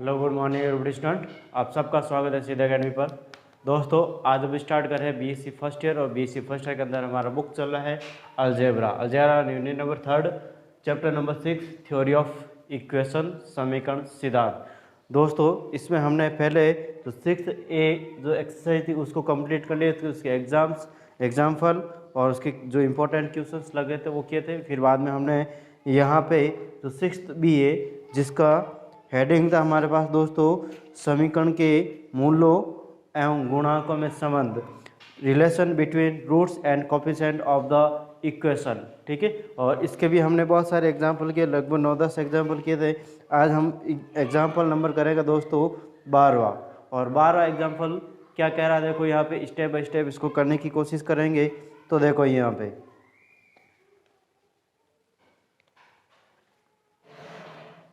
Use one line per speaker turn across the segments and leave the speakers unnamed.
Hello good morning everybody student, आप सबका स्वागत है सीधा अकेडमी पर। दोस्तों आज हम स्टार्ट कर रहे हैं बीएससी फर्स्ट ईयर, और बीएससी फर्स्ट ईयर के अंदर हमारा बुक चल रहा है algebra unit number 3 chapter number 6 theory of equation समीकरण सिद्धांत। दोस्तों इसमें हमने पहले जो 6A जो एक्सरसाइज थी उसको कंप्लीट कर लिए थे, उसके एग्जाम्पल और उसके जो इम्पोर्टेंट क्वेश्चंस लगे थे वो किए थे। फिर बाद में हमने यहाँ पे जो 6B है जिसका हेडिंग था हमारे पास दोस्तों समीकरण के मूलों एवं गुणांकों में संबंध, relation between roots and coefficient of the equation. ठीक है, और इसके भी हमने बहुत सारे एग्जाम्पल किए, लगभग 9-10 एग्जाम्पल किए थे। आज हम एग्जाम्पल नंबर करेंगे दोस्तों 12वां, और 12वां एग्जाम्पल क्या कह रहा है देखो यहाँ पे, स्टेप बाय स्टेप इसको करने की कोशिश करेंगे। तो देखो यहाँ पे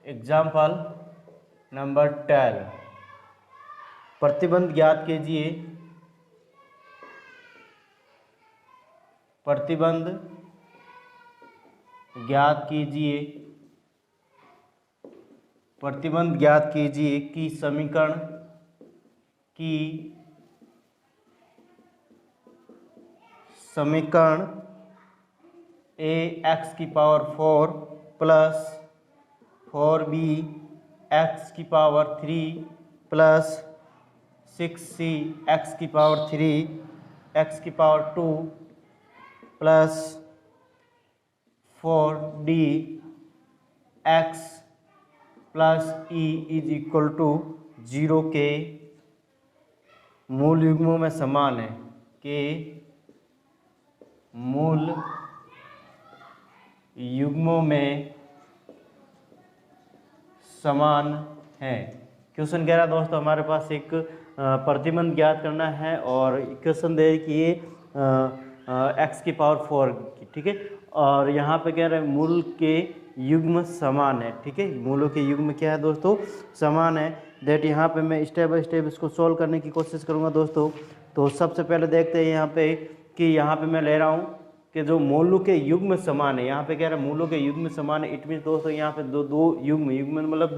एग्जाम्पल नंबर 12, प्रतिबंध ज्ञात कीजिए। प्रतिबंध ज्ञात कीजिए, प्रतिबंध ज्ञात कीजिए कि समीकरण ax की पावर 4 प्लस 4b x की पावर 3 प्लस 6c x की पावर 3 x की power 2 plus 4d x plus e is equal to 0 के मूल युग्मों में समान है, के मूल युग्मों में समान है। क्वेश्चन कह रहा दोस्तों हमारे पास एक प्रतिबंध ज्ञात करना है और इक्वेशन दे कि ये x की पावर 4 की, ठीक है, और यहाँ पे कह रहे हैं मूल के युग्म समान है। ठीक है, मूलों के युग्म क्या है दोस्तों, समान है। दैट यहाँ पे मैं स्टेप बाय स्टेप इसको सॉल्व करने की कोशिश करूँगा दोस्तों। तो सबसे पहले देखते हैं यहाँ पे कि यहाँ पे मैं ले रहा हूँ कि जो मूलों के युग्म समान है, यहाँ पे कह रहा है मूलों के युग्म समान है। इट मीन दोस्तों यहाँ पे दो युग्म मतलब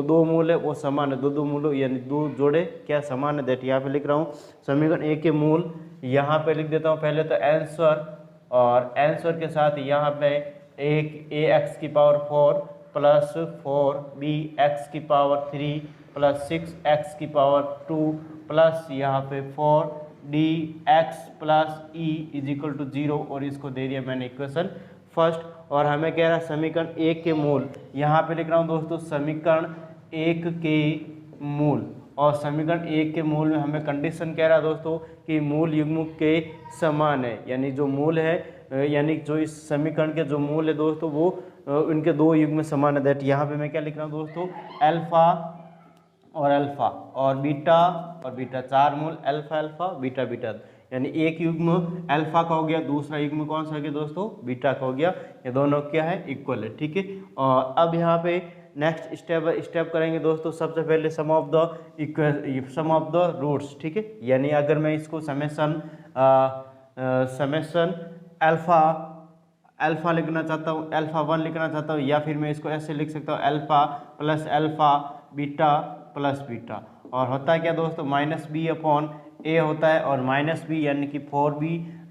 दो मूल है वो समान है, दो मूल यानी दो जोड़े क्या समान है। दैट यहाँ पे लिख रहा हूँ समीकरण ए के मूल, यहाँ पे लिख देता हूँ पहले तो आंसर, और आंसर के साथ यहाँ पे एक ax की पावर 4 प्लस 4b x की पावर 3 प्लस 6x की पावर 2 प्लस यहाँ पे 4d x plus e is equal to 0, और इसको दे दिया मैंने इक्वेशन फर्स्ट। और हमें कह रहा है समीकरण एक के मूल, यहाँ पे लिख रहा हूँ दोस्तों समीकरण एक के मूल, और समीकरण एक के मूल में हमें कंडीशन कह रहा है दोस्तों कि मूल युग्म के समान है, यानी जो मूल है यानी जो इस समीकरण के जो मूल है दोस्तों वो उनके दो युग्म समान है। दैट यहाँ पे मैं क्या लिख रहा हूँ दोस्तों अल्फा और बीटा, चार मूल अल्फा बीटा, यानी एक युग्म अल्फा का हो गया, दूसरा युग्म कौन सा हो गया दोस्तों बीटा का हो गया। ये दोनों क्या है इक्वल है। ठीक है, और अब यहाँ पे नेक्स्ट स्टेप बाय स्टेप करेंगे दोस्तों। सबसे पहले सम ऑफ द रूट्स, ठीक है, यानी अगर मैं इसको समेशन अल्फा लिखना चाहता हूँ, अल्फा 1 लिखना चाहता हूँ, या फिर मैं इसको ऐसे लिख सकता हूँ अल्फा बीटा प्लस बीटा, और होता है क्या दोस्तों -b अपॉन a होता है, और -b यानी कि 4b,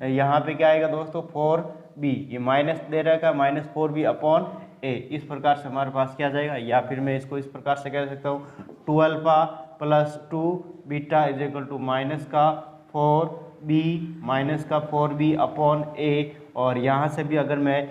यहाँ पे क्या आएगा दोस्तों 4b, ये माइनस दे रहेगा -4b अपॉन a। इस प्रकार से हमारे पास क्या आ जाएगा, या फिर मैं इसको इस प्रकार से कह सकता हूँ 2α plus 2 beta is equal to -4b upon a, और यहाँ से भी अगर मैं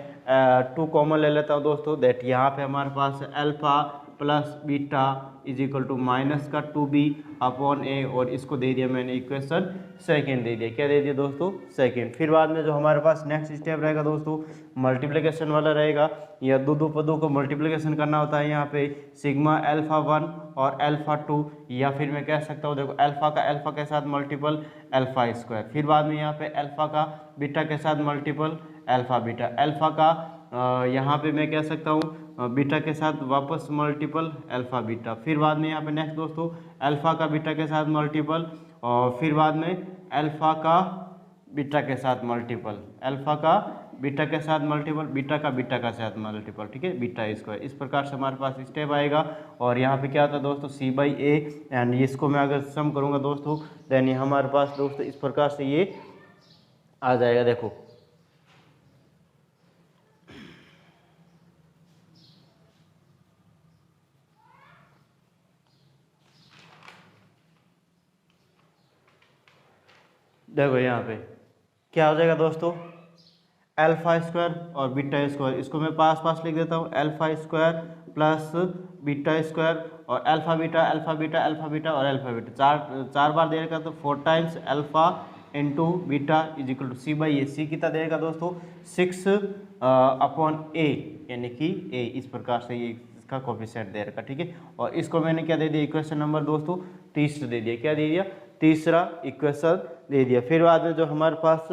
2 कॉमन ले लेता हूँ दोस्तों, दैट यहाँ पे हमारे पास alpha plus beta is equal to -2b upon a, और इसको दे दिया मैंने इक्वेशन सेकंड दे दिया। क्या दे दिया दोस्तों सेकंड। फिर बाद में जो हमारे पास नेक्स्ट स्टेप रहेगा दोस्तों मल्टीप्लिकेशन वाला रहेगा, या दो पदों को मल्टीप्लिकेशन करना होता है यहाँ पे सिग्मा अल्फा 1 और अल्फा 2, या फिर मैं कह सकता हूँ देखो अल्फा के साथ मल्टीपल अल्फा स्क्वायर, फिर बाद में यहाँ पे अल्फा का बीटा के साथ मल्टीपल अल्फा बीटा, अल्फा का यहाँ पे मैं कह सकता हूँ बीटा के साथ वापस मल्टीपल अल्फा बीटा, फिर बाद में यहाँ पे नेक्स्ट दोस्तों अल्फा का बीटा के साथ मल्टीपल, और फिर बाद में अल्फा का बीटा के साथ मल्टीपल, अल्फा का बीटा के साथ मल्टीपल, बीटा का साथ मल्टीपल, ठीक है, बीटा स्क्वायर। इस प्रकार से हमारे पास स्टेप आएगा। और यहाँ पे क्या होता है दोस्तों, C/A, एंड इसको मैं अगर सम करूँगा दोस्तों, देन ये हमारे पास दोस्तों इस प्रकार से ये आ जाएगा। देखो देखो यहाँ पे क्या हो जाएगा दोस्तों, अल्फा स्क्वायर और बीटा स्क्वायर, इसको मैं पास पास लिख देता हूँ, alpha square plus beta square, और alpha beta alpha beta alpha beta और अल्फा बीटा, चार बार दे रखा, तो 4 times alpha into beta is equal to C/A। C कितना देगा दोस्तों, 6/A, यानी कि A। इस प्रकार से ये इसका कोफिशिएंट दे रखा, ठीक है। और इसको मैंने क्या दे दिया, इक्वेशन नंबर दोस्तों तीसरा दे दिया। क्या दे दिया, तीसरा इक्वेशन दे दिया। फिर बाद में जो हमारे पास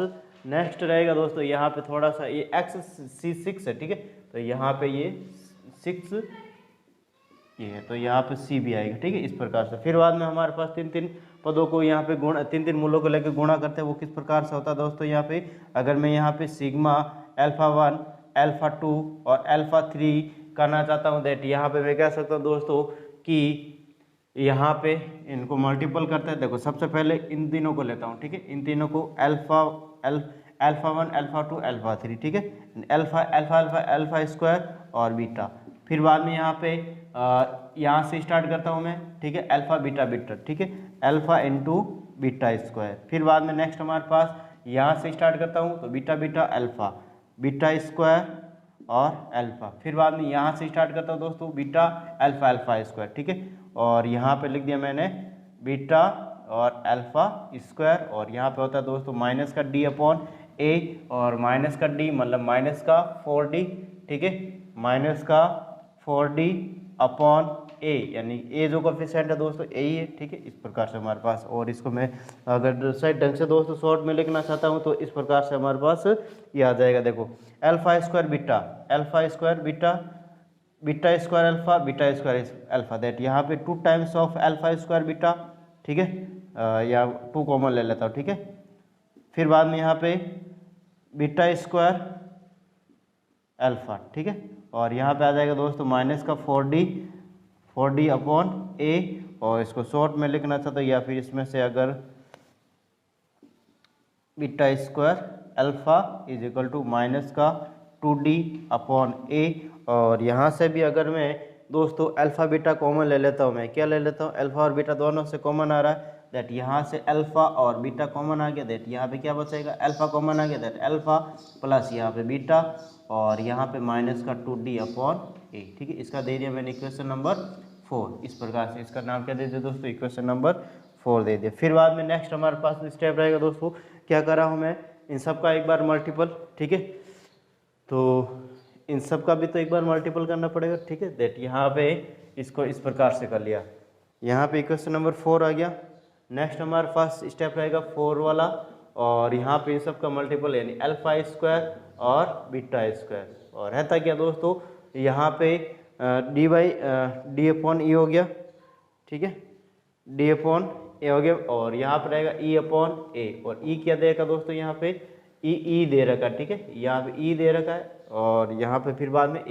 नेक्स्ट रहेगा दोस्तों, यहाँ पे थोड़ा सा ये x6 है, ठीक है, तो यहाँ पे ये 6 ये है, तो यहाँ पे C भी आएगा, ठीक है, इस प्रकार से। फिर बाद में हमारे पास तीन पदों को यहाँ पे गुणा, तीन मूलों को लेकर गुणा करते हैं, वो किस प्रकार से होता है दोस्तों। यहाँ पे अगर मैं यहाँ पे सिग्मा α1 α2 और α3 करना चाहता हूँ, दैट यहाँ पे मैं कह सकता हूँ दोस्तों कि यहाँ पे इनको मल्टीपल करते हैं। देखो सबसे पहले इन तीनों को लेता हूँ, ठीक है, इन तीनों को α1 α2 α3, ठीक है, अल्फा स्क्वायर और बीटा। फिर बाद में यहाँ पे यहाँ से स्टार्ट करता हूँ मैं, ठीक है, अल्फा बीटा बीटा, ठीक है, अल्फा इंटू बीटा स्क्वायर। फिर बाद में नेक्स्ट हमारे पास यहाँ से स्टार्ट करता हूँ, तो beta beta alpha beta square और अल्फा। फिर बाद में यहाँ से स्टार्ट करता हूँ दोस्तों, बीटा अल्फा स्क्वायर, ठीक है, और यहाँ पे लिख दिया मैंने बीटा और अल्फा स्क्वायर। और यहाँ पे होता है दोस्तों माइनस का D/A, और माइनस का D मतलब माइनस का 4D, ठीक है, माइनस का 4D/A, यानी A जो कोफिशिएंट है दोस्तों यही है, ठीक है, इस प्रकार से हमारे पास। और इसको मैं अगर सही ढंग से दोस्तों शॉर्ट में लिखना चाहता हूँ, तो इस प्रकार से हमारे पास ये आ जाएगा। देखो alpha square beta beta square alpha beta square alpha, that यहाँ पे 2 times of alpha square beta, ठीक है, या 2 कॉमन ले लेता हूँ, ठीक है। फिर बाद में यहाँ पे बीटा स्क्वायर अल्फा, ठीक है, और यहाँ पे आ जाएगा दोस्तों माइनस का 4D/A, और इसको शॉर्ट में लिखना चाहता हूँ, या फिर इसमें से अगर beta square alpha is equal to minus का 2D/A। और यहाँ से भी अगर मैं दोस्तों अल्फा बीटा कॉमन ले लेता हूँ, मैं क्या ले लेता हूँ, अल्फा और बीटा दोनों से कॉमन आ रहा है, दैट यहाँ से अल्फा और बीटा कॉमन आ गया, दैट यहाँ पे क्या बचेगा, अल्फा कॉमन आ गया, दैट अल्फा प्लस यहाँ पे बीटा, और यहाँ पे माइनस का 2D/A, ठीक है। इसका दे दिया मैंने इक्वेशन नंबर 4। इस प्रकार से इसका नाम क्या दे दिया दोस्तों, इक्वेशन नंबर 4 दे दिया। फिर बाद में नेक्स्ट हमारे पास स्टेप रहेगा दोस्तों, क्या कर रहा हूँ मैं, इन सब का एक बार मल्टीपल, ठीक है, तो इन सब का भी तो एक बार मल्टीपल करना पड़ेगा, ठीक है, दैट यहाँ पे इसको इस प्रकार से कर लिया, यहाँ पे इक्वेशन नंबर 4 आ गया। नेक्स्ट हमारे पास स्टेप रहेगा 4 वाला, और यहाँ पे इन सब का मल्टीपल यानी अल्फा स्क्वायर और बीटा स्क्वायर। और रहता क्या दोस्तों, यहाँ पे D/E हो गया, ठीक है, D/A हो गया, और यहाँ पे रहेगा E/A, और E क्या देगा दोस्तों, यहाँ पे E दे रखा है, ठीक है, यहाँ पे E दे रखा है, और यहाँ पे फिर बाद में A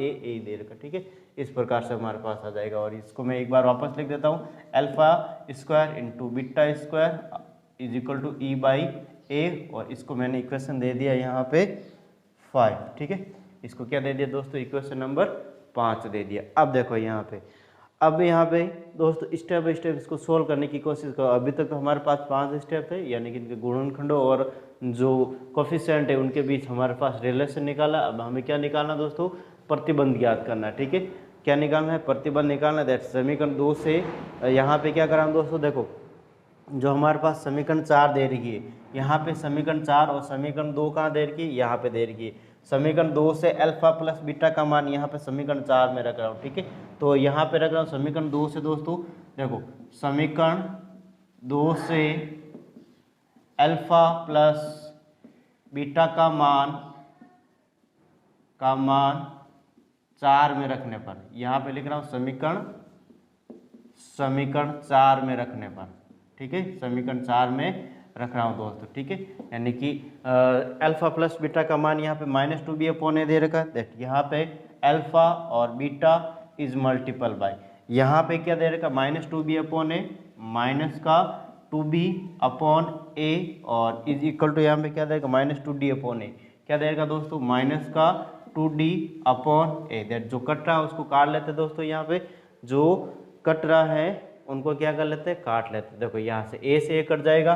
दे रखा है, ठीक है, इस प्रकार से हमारे पास आ जाएगा। और इसको मैं एक बार वापस लिख देता हूँ, alpha square into beta square is equal to E/A, और इसको मैंने इक्वेशन दे दिया यहाँ पे 5, ठीक है, इसको क्या दे दिया दोस्तों, इक्वेशन नंबर 5 दे दिया। अब देखो यहाँ पे, अब यहाँ पे दोस्तों स्टेप बाई स्टेप इसको सोल्व करने की कोशिश करो। अभी तक तो हमारे पास 5 स्टेप है, यानी कि इनके गुणनखंडों और जो कोफिशिएंट है उनके बीच हमारे पास रिलेशन निकाला। अब हमें क्या निकालना दोस्तों, प्रतिबंध ज्ञात करना, ठीक है, क्या निकालना है, प्रतिबंध निकालना। दैट समीकरण 2 से यहाँ पे क्या करा दोस्तों, देखो जो हमारे पास समीकरण 4 दे रही है, यहाँ पे समीकरण 4 और समीकरण 2 कहाँ दे रही है, यहाँ पे दे रही है। समीकरण 2 से अल्फा प्लस बीटा का मान यहाँ पे समीकरण 4 में रख रहा हूँ, ठीक है, तो यहाँ पे रख रहा हूँ समीकरण 2 से दोस्तों, देखो समीकरण 2 से अल्फा प्लस बीटा का मान 4 में रखने पर, यहाँ पे लिख रहा हूँ समीकरण 4 में रखने पर, ठीक है, समीकरण 4 में रख रहा हूँ दोस्तों, ठीक है। यानी कि अल्फा प्लस बीटा का मान यहाँ पे -2b/a दे रखा है, दैट यहाँ पे अल्फा और बीटा इज मल्टीपल बाय, यहाँ पे क्या दे रखा -2b/a माइनस का 2b/a और इज इक्वल टू यहाँ पे क्या देगा -2d/a, क्या देगा दोस्तों माइनस का 2d/a। दैट जो कट रहा है उसको काट लेते हैं दोस्तों, यहाँ पे जो कट रहा है उनको क्या कर लेते हैं, काट लेते हैं। देखो यहाँ से a से a कट जाएगा,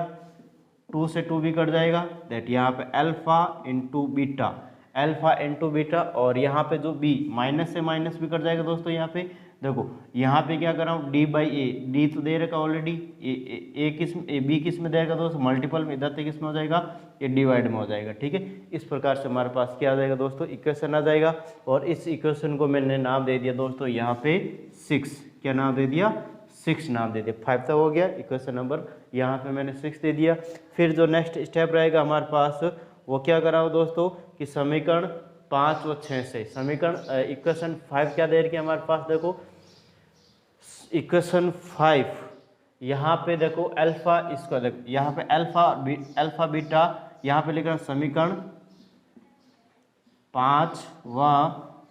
2 से 2b कट जाएगा, दैट यहाँ पे alpha into beta, alpha into beta, और यहाँ पे जो b माइनस से माइनस भी कट जाएगा दोस्तों। यहाँ पे देखो यहाँ पे क्या कर रहा हूँ d/a, d तो दे रखा ऑलरेडी, a किस में b किस में देगा दोस्तों मल्टीपल में, इधर से किस में हो जाएगा ये डिवाइड में हो जाएगा, ठीक है। इस प्रकार से हमारे पास क्या आ जाएगा दोस्तों इक्वेशन आ जाएगा, और इस इक्वेशन को मैंने नाम दे दिया दोस्तों यहाँ पे 6, क्या नाम दे दिया 6 नाम दे दिया। 5 तक हो गया इक्वेशन नंबर, यहाँ पे मैंने 6 दे दिया। फिर जो नेक्स्ट स्टेप रहेगा हमारे पास वो क्या कर रहा हूँ दोस्तों कि समीकरण 5 व 6 से समीकरण इक्वेशन 5 क्या दे रही है हमारे पास, देखो इक्वेशन 5 यहाँ पे देखो अल्फा इसको देखो यहाँ पे अल्फा बीटा, यहाँ पे लिख रहा हूँ समीकरण 5 व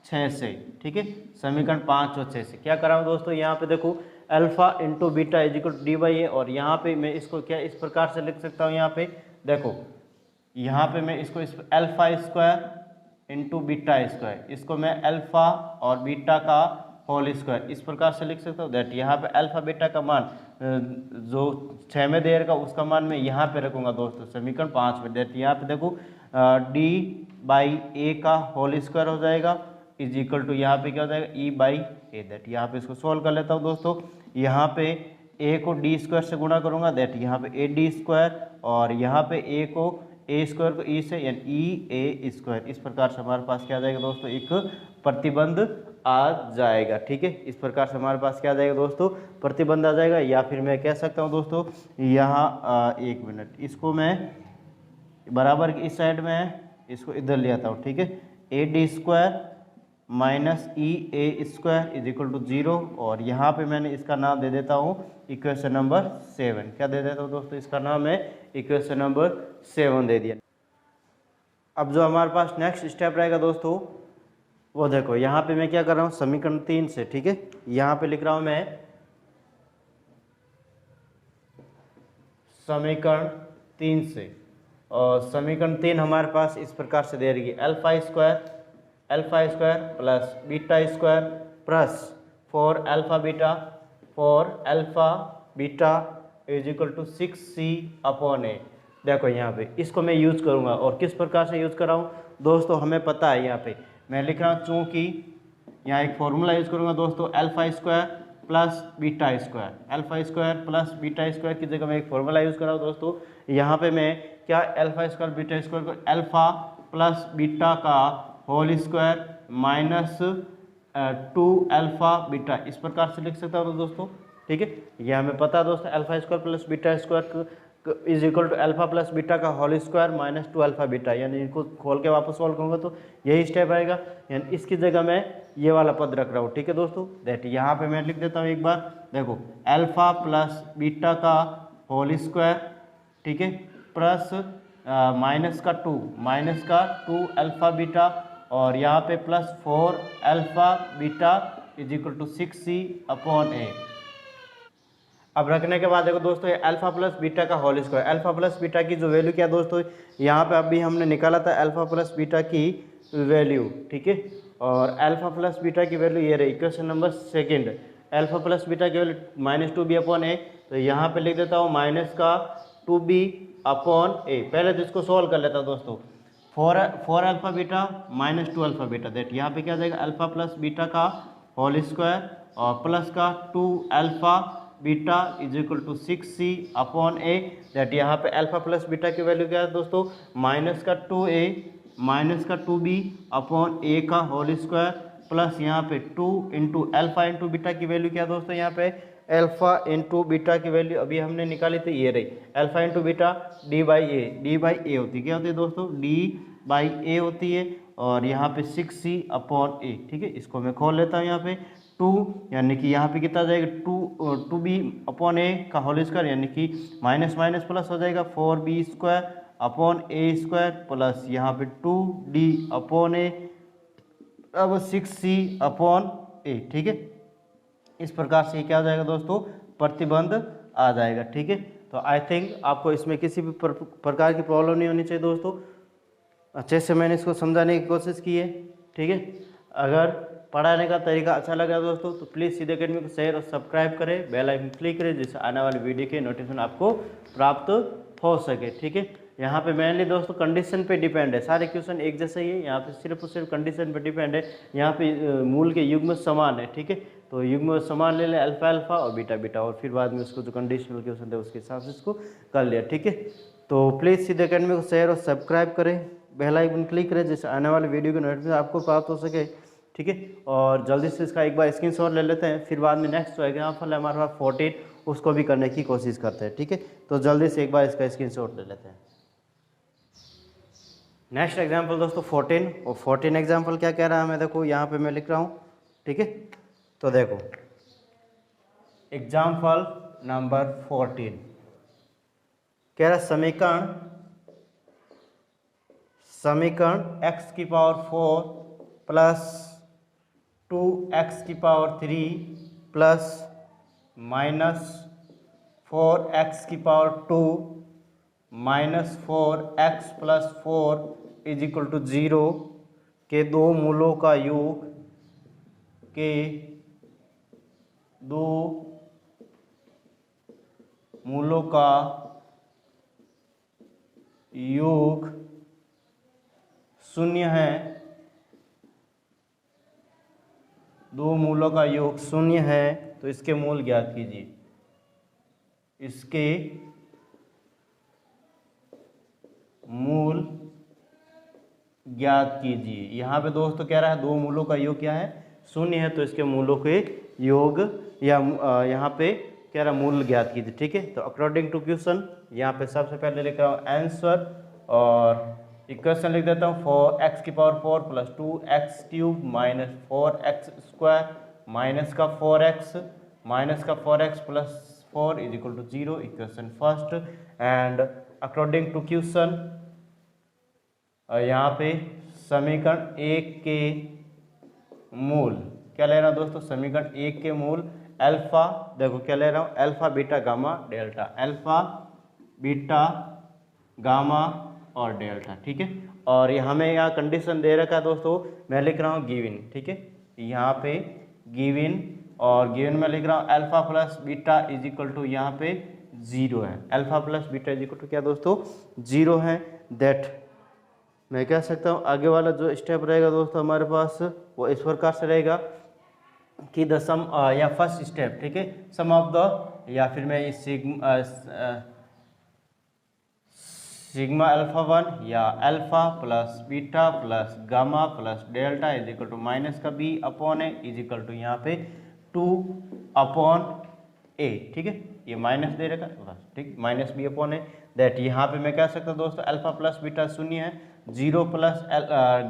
6 से, ठीक है। समीकरण 5 व 6 से क्या कर रहा हूँ दोस्तों, यहाँ पे देखो alpha into beta is equal to d/a, और यहाँ पे मैं इसको क्या इस प्रकार से लिख सकता हूँ, यहाँ पे देखो यहाँ पे मैं इसको इस alpha square into beta square, इसको मैं अल्फा और बीटा का होल स्क्वायर इस प्रकार से लिख सकता हूँ। दैट यहाँ पे अल्फा बीटा का मान जो 6 में दे रखा उसका मान मैं यहाँ पे रखूँगा दोस्तों समीकरण 5 में। दैट यहाँ पे देखो d/a का होल स्क्वायर हो जाएगा इज इक्वल टू यहाँ पे क्या हो जाएगा e/a। दैट यहाँ पे इसको सॉल्व कर लेता हूँ दोस्तों, यहाँ पे a को d स्क्वायर से गुणा करूँगा, दैट यहाँ पे ad स्क्वायर, और यहाँ पे a को a स्क्वायर को e से यानी e a स्क्वायर, इस प्रकार से हमारे पास क्या आ जाएगा दोस्तों एक प्रतिबंध आ जाएगा, ठीक है। इस प्रकार से हमारे पास क्या आ जाएगा दोस्तों प्रतिबंध आ जाएगा, या फिर मैं कह सकता हूँ दोस्तों यहाँ 1 मिनट, इसको मैं बराबर इस साइड में इसको इधर ले आता हूँ, ठीक है। ad square minus e a square is equal to 0, और यहाँ पे मैंने इसका नाम दे देता हूँ इक्वेशन नंबर 7, क्या दे देता हूँ दोस्तों इसका नाम है इक्वेशन नंबर 7 दे दिया। अब जो हमारे पास नेक्स्ट स्टेप रहेगा दोस्तों वो देखो यहाँ पे मैं क्या कर रहा हूँ समीकरण 3 से, ठीक है। यहाँ पे लिख रहा हूँ मैं समीकरण 3 से, और समीकरण 3 हमारे पास इस प्रकार से दे रही है alpha square plus beta square plus 4 alpha beta is equal to 6c/a। देखो यहाँ पे इसको मैं यूज करूँगा, और किस प्रकार से यूज कर रहा हूँ दोस्तों हमें पता है, यहाँ पे मैं लिख रहा हूँ चूँकि यहाँ एक फॉर्मूला यूज करूँगा दोस्तों alpha square plus beta square की जगह मैं एक फॉर्मूला यूज कर रहा हूँ दोस्तों। यहाँ पे मैं क्या अल्फा स्क्वायर बीटा स्क्वायर को अल्फा प्लस बीटा का whole square minus 2 alpha beta इस प्रकार से लिख सकता हूँ दोस्तों, ठीक है। यह हमें पता है दोस्तों alpha square plus beta square is equal to alpha plus beta का whole square minus 2 alpha beta, यानी इनको खोल के वापस सॉल्व करूँगा तो यही स्टेप आएगा, यानी इसकी जगह मैं ये वाला पद रख रहा हूँ, ठीक है दोस्तों। दैट यहाँ पे मैं लिख देता हूँ एक बार, देखो अल्फा प्लस बीटा का होल स्क्वायर, ठीक है, प्लस माइनस का 2 अल्फा बीटा, और यहाँ पे plus 4 alpha beta is equal to 6c/a। अब रखने के बाद देखो दोस्तों ये अल्फा प्लस बीटा का whole square, alpha plus beta की जो वैल्यू क्या दोस्तों यहाँ पे अभी हमने निकाला था अल्फा प्लस बीटा की वैल्यू, ठीक है। और अल्फा प्लस बीटा की वैल्यू ये रही equation number 2, alpha plus beta की वैल्यू -2b/a, तो यहाँ पे लिख देता हूँ माइनस का 2b/a। पहले तो इसको सॉल्व कर लेता हूँ दोस्तों, 4 alpha beta minus 2 alpha beta, that यहाँ पे क्या जाएगा अल्फा प्लस बीटा का होल स्क्वायर और प्लस का 2 alpha beta is equal to 6c/a। That यहाँ पे अल्फा प्लस बीटा की वैल्यू क्या है दोस्तों माइनस का 2a माइनस का 2b/a का होल स्क्वायर प्लस यहाँ पे 2 इंटू अल्फा इंटू बीटा की वैल्यू क्या दोस्तों, यहाँ पे अल्फा इंटू बीटा की वैल्यू अभी हमने निकाली थी ये रही अल्फा इंटू बीटा d/a होती है, क्या होती है दोस्तों d/a होती है, और यहाँ पे 6c/a, ठीक है। इसको मैं खोल लेता हूँ, यहाँ पे 2 यानी कि यहाँ पे कितना जाएगा 2b अपॉन ए का होल स्क्वायर यानी कि माइनस माइनस प्लस हो जाएगा 4b स्क्वायर अपॉन ए स्क्वायर प्लस यहाँ पे 2d अपॉन ए अब 6c अपॉन ए। ठीक है, इस प्रकार से क्या हो जाएगा दोस्तों, प्रतिबंध आ जाएगा। ठीक है, तो आई थिंक आपको इसमें किसी भी प्रकार की प्रॉब्लम नहीं होनी चाहिए दोस्तों। अच्छे से मैंने इसको समझाने की कोशिश की है। ठीक है, अगर पढ़ाने का तरीका अच्छा लगा दोस्तों तो प्लीज़ सीधे अकेडमी को शेयर और सब्सक्राइब करें, बेल आइकन क्लिक करें जिससे आने वाली वीडियो के नोटिफिकेशन आपको प्राप्त हो सके। ठीक है, यहाँ पे मेनली दोस्तों कंडीशन पे डिपेंड है, सारे क्वेश्चन एक जैसे ही है, यहाँ पे सिर्फ और सिर्फ कंडीशन पे डिपेंड है। यहाँ पे मूल के युग्म समान है। ठीक है, तो युग्म समान ले लें, अल्फा अल्फा और बीटा बीटा, और फिर बाद में उसको जो कंडीशनल क्वेश्चन थे उसके हिसाब से इसको कर लिया। ठीक है, तो प्लीज़ सीधे अकेडमी को शेयर और सब्सक्राइब करें, बेल आइकन क्लिक करें जिससे आने वाली वीडियो की नोटिफिकेशन आपको प्राप्त हो सके। ठीक है, और जल्दी से इसका एक बार स्क्रीनशॉट ले लेते हैं, फिर बाद में नेक्स्ट जो एग्जाम्पल है हमारे पास 14 उसको भी करने की कोशिश करते हैं। ठीक है, तो जल्दी से एक बार इसका स्क्रीनशॉट ले लेते हैं। नेक्स्ट एग्जाम्पल दोस्तों 14, और 14 एग्जाम्पल क्या कह रहा है मैं देखो यहाँ पे मैं लिख रहा हूँ। ठीक है, तो देखो एग्जाम्पल नंबर 14 कह रहा समीकरण x की पावर 4 प्लस 2x की पावर 3 प्लस माइनस 4x की power 2 minus 4x plus 4 is equal to 0 के दो मूलों का योग शून्य है, दो मूलों का योग शून्य है, तो इसके मूल ज्ञात कीजिए। इसके मूल ज्ञात कीजिए। यहाँ पे दोस्तों कह रहा है दो मूलों का योग क्या है, शून्य है, तो इसके मूलों के योग या यहाँ पे कह रहा मूल ज्ञात कीजिए। ठीक है, तो अकॉर्डिंग टू क्वेश्चन यहाँ पे सबसे पहले लिख रहा हूँ आंसर, और इक्वेशन लिख देता हूँ 4x की power 4 plus 2x cube minus 4x square minus का 4x plus 4 is equal to 0, equation first. And according to question यहाँ पे समीकरण 1 के मूल क्या ले रहा हूँ दोस्तों, समीकरण 1 के मूल अल्फा, देखो क्या ले रहा हूँ, alpha beta gamma delta, alpha beta gamma और डेल्टा। ठीक है, और हमें यहाँ कंडीशन दे रखा है दोस्तों, मैं लिख रहा हूँ गिवन। ठीक है, यहाँ पे गिवन, और गिवन में लिख रहा हूँ alpha plus beta is equal to यहाँ पे 0 है, alpha plus beta is equal to क्या दोस्तों 0 है। दैट मैं कह सकता हूँ आगे वाला जो स्टेप रहेगा दोस्तों हमारे पास वो इस प्रकार से रहेगा कि द सम या फर्स्ट स्टेप, ठीक है, सम ऑफ द, या फिर मैं इस सिग्मा अल्फा 1 या alpha plus beta plus gamma plus delta is equal to minus का b upon a is equal to यहाँ पे 2 अपॉन ए। ठीक है, ये माइनस दे रखा है बस, ठीक, minus B upon A. That यहाँ पे मैं कह सकता हूँ दोस्तों अल्फा प्लस बीटा शून्य है, 0 plus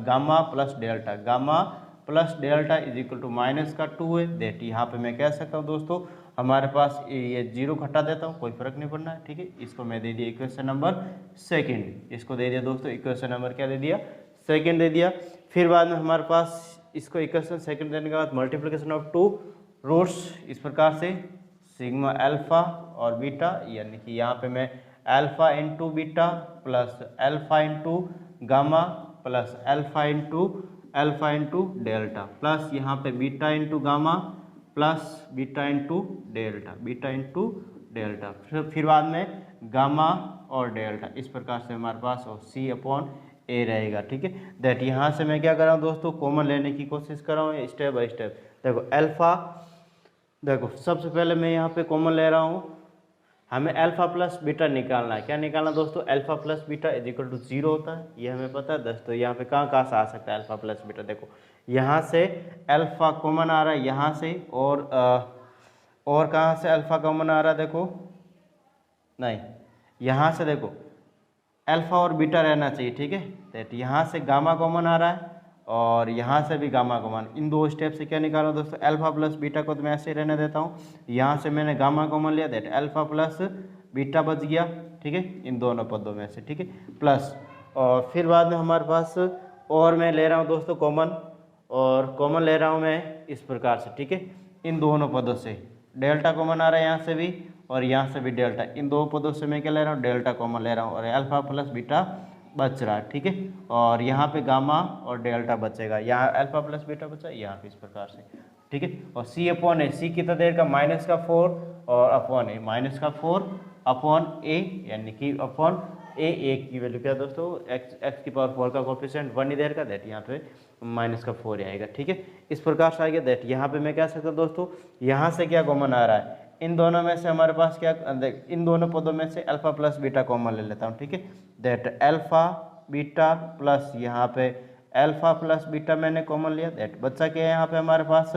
gamma plus delta, gamma plus delta is equal to minus का 2 है। दैट यहाँ पे मैं कह सकता हूँ दोस्तों हमारे पास ये 0 घटा देता हूँ, कोई फर्क नहीं पड़ना है। ठीक है, इसको मैं दे दिया इक्वेशन नंबर सेकंड, इसको दे दिया दोस्तों इक्वेशन नंबर क्या दे दिया, सेकंड दे दिया। फिर बाद में हमारे पास इसको इक्वेशन सेकंड देने के बाद मल्टीप्लिकेशन ऑफ 2 रूट्स इस प्रकार से सिग्मा अल्फा और बीटा, यानी कि यहाँ पे मैं alpha into beta plus alpha into gamma plus alpha into delta plus यहाँ पे beta into gamma plus beta into delta, फिर बाद में गामा और डेल्टा, इस प्रकार से हमारे पास और सी अपॉन ए रहेगा। ठीक है, दैट यहाँ से मैं क्या कर रहा हूँ दोस्तों कॉमन लेने की कोशिश कर रहा हूँ स्टेप बाय स्टेप। देखो अल्फा, देखो सबसे पहले मैं यहाँ पे कॉमन ले रहा हूँ, हमें अल्फा प्लस बीटा निकालना है। क्या निकालना दोस्तों, alpha plus beta is equal to 0 होता है, ये हमें पता है दोस्तों। यहाँ पे कहाँ से आ सकता है अल्फा प्लस बीटा, देखो यहाँ से अल्फा कॉमन आ रहा है यहाँ से, और कहाँ से अल्फा कॉमन आ रहा है, देखो नहीं, यहाँ से देखो अल्फा और बीटा रहना चाहिए। ठीक है, तो यहाँ से गामा कॉमन आ रहा है और यहाँ से भी गामा कॉमन। इन दो स्टेप से क्या निकाला दोस्तों, अल्फा प्लस बीटा को तो मैं ऐसे ही रहने देता हूँ। यहाँ से मैंने गामा कॉमन लिया, दैट अल्फा प्लस बीटा बच गया, ठीक है, इन दोनों पदों में से, ठीक है, प्लस। और फिर बाद में हमारे पास और मैं ले रहा हूँ दोस्तों कॉमन, और कॉमन ले रहा हूँ मैं इस प्रकार से, ठीक है, इन दोनों पदों से डेल्टा कॉमन आ रहा है यहाँ से भी और यहाँ से भी डेल्टा, इन दो पदों से मैं क्या ले रहा हूँ, डेल्टा कॉमन ले रहा हूँ और अल्फा प्लस बीटा बच रहा है, ठीक है। और यहाँ पे गामा और डेल्टा बचेगा, यहाँ अल्फा प्लस बीटा बचा, यहाँ पे इस प्रकार से, ठीक है। और सी अपॉन ए, सी कितना देर का, -4 और अपॉन ए -4 अपॉन ए, यानी कि अपॉन ए की वैल्यू क्या दोस्तों, एक्स की पावर 4 का कोफिशिएंट 1 ही देर का, दैट यहाँ पे -4 आएगा, ठीक है। इस प्रकार से आ गया, दैट यहाँ पे मैं कह सकता हूँ दोस्तों, यहाँ से क्या कॉमन आ रहा है, इन दोनों में से हमारे पास क्या, इन दोनों पदों में से अल्फा प्लस बीटा कॉमन ले लेता हूँ, ठीक है, दैट अल्फा बीटा प्लस यहाँ पे अल्फा प्लस बीटा मैंने कॉमन लिया, दैट बच्चा क्या है यहाँ पे हमारे पास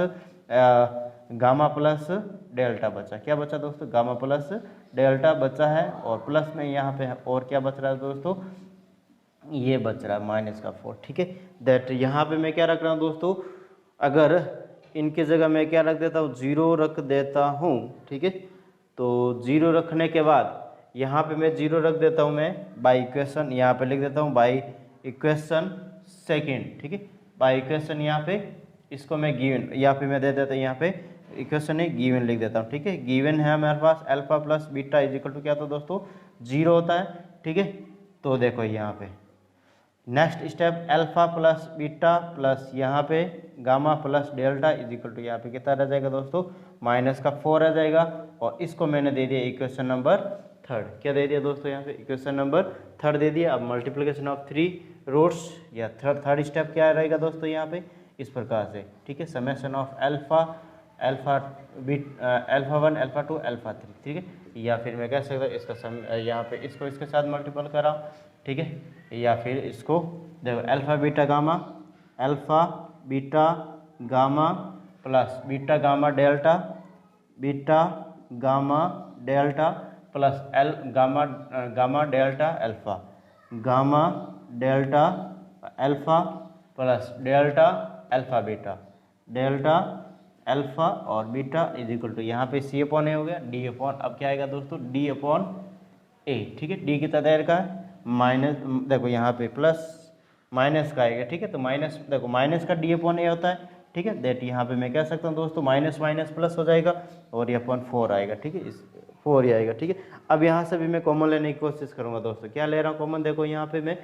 गामा प्लस डेल्टा बचा। क्या बचा दोस्तों, गामा प्लस डेल्टा बचा है, और प्लस में यहाँ पे और क्या बच रहा है दोस्तों, ये बच रहा है -4, ठीक है। दैट यहाँ पे मैं क्या रख रहा हूँ दोस्तों, अगर इनकी जगह मैं क्या रख देता हूँ, 0 रख देता हूँ, ठीक है। तो 0 रखने के बाद यहाँ पे मैं 0 रख देता हूँ मैं बाई इक्वेशन, यहाँ पे लिख देता हूँ बाई इक्वेशन सेकेंड, ठीक है, बाई इक्वेशन यहाँ पे इसको मैं गिवन, यहाँ पे मैं दे देता हूँ, यहाँ पे इक्वेशन है गिवन लिख देता हूँ, ठीक है। गिवन है हमारे पास alpha plus beta is equal to क्या था दोस्तों, 0 होता है, ठीक है। तो देखो यहाँ पे next step alpha plus beta plus यहाँ पे gamma plus delta is equal to यहाँ पे कितना रह जाएगा दोस्तों, -4 रह जाएगा। और इसको मैंने दे दिया इक्वेशन नंबर 3, क्या दे दिया दोस्तों, यहाँ पे इक्वेशन नंबर 3 दे दिया। अब मल्टीप्लिकेशन ऑफ 3 रूट्स या थर्ड स्टेप क्या रहेगा दोस्तों, यहाँ पे इस प्रकार से, ठीक है, summation of alpha 1 alpha 2 alpha 3, ठीक है। या फिर मैं कह सकता हूँ इसका यहाँ पे इसको इसके साथ मल्टीपल करा, ठीक है, या फिर इसको देखो alpha beta gamma plus beta gamma delta plus gamma delta alpha plus delta alpha और बीटा इज इक्वल टू यहाँ पे सी अपॉन ए हो गया, डी अपॉन, अब क्या आएगा दोस्तों, डी अपॉन ए, ठीक है। डी कितना देर का है, माइनस, देखो यहाँ पे प्लस माइनस का आएगा, ठीक है। तो माइनस, देखो माइनस का डी अपॉन ए होता है, ठीक है। दैट यहाँ पे मैं कह सकता हूँ दोस्तों माइनस माइनस प्लस हो जाएगा और ये अपॉन 4 आएगा, ठीक है, इस 4 ही आएगा, ठीक है। अब यहाँ से भी मैं कॉमन लेने की कोशिश करूँगा दोस्तों, क्या ले रहा हूँ कॉमन, देखो यहाँ पे मैं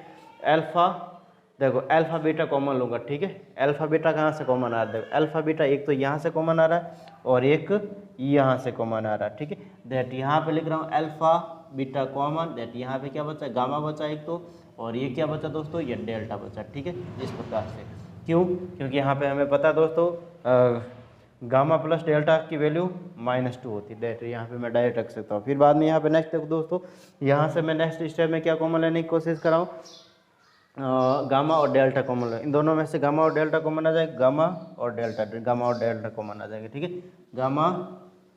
अल्फा बीटा कॉमन लूँगा, ठीक है। अल्फा बीटा कहाँ से कॉमन आ रहा है, देखो अल्फा बीटा एक तो यहाँ से कॉमन आ रहा है और एक यहाँ से कॉमन आ रहा है, ठीक है। दैट यहाँ पे लिख रहा हूँ अल्फा बीटा कॉमन, दैट यहाँ पे क्या बचा, गामा बचा एक तो, और ये क्या बचा दोस्तों, ये डेल्टा बचा, ठीक है, इस प्रकार से। क्यों, क्योंकि यहाँ पे हमें पता दोस्तों गामा प्लस डेल्टा की वैल्यू -2 होती है, दैट यहाँ पे मैं डायरेक्ट रख सकता हूँ। फिर बाद में यहाँ पे नेक्स्ट देखो दोस्तों, यहाँ से मैं नेक्स्ट स्टेप में क्या कॉमन लेने की कोशिश कर रहा हूँ, गामा और डेल्टा कॉमन, इन दोनों में से गामा और डेल्टा कॉमन आ जाएगा, गामा और डेल्टा कॉमन आ जाएगा, ठीक है। गामा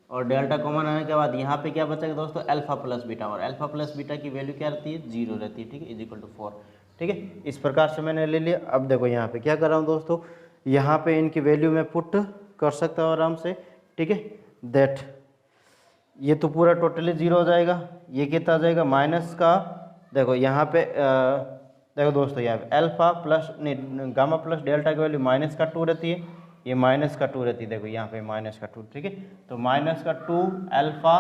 और डेल्टा कॉमन आने के बाद यहाँ पे क्या बचेगा दोस्तों, अल्फा प्लस बीटा, और अल्फा प्लस बीटा की वैल्यू क्या रहती है, 0 रहती है, ठीक है, इज इक्वल टू 4, ठीक है। इस प्रकार से मैंने ले लिया। अब देखो यहाँ पे क्या कर रहा हूँ दोस्तों, यहाँ पे इनकी वैल्यू मैं पुट कर सकता हूँ आराम से, ठीक है। दैट ये तो पूरा टोटली 0 हो जाएगा, ये कितना आ जाएगा माइनस का, देखो यहाँ पे देखो दोस्तों यहाँ पे alpha plus gamma plus delta की वैल्यू -2 रहती है, ये -2 रहती है, देखो यहाँ पे -2, ठीक है। तो -2 अल्फा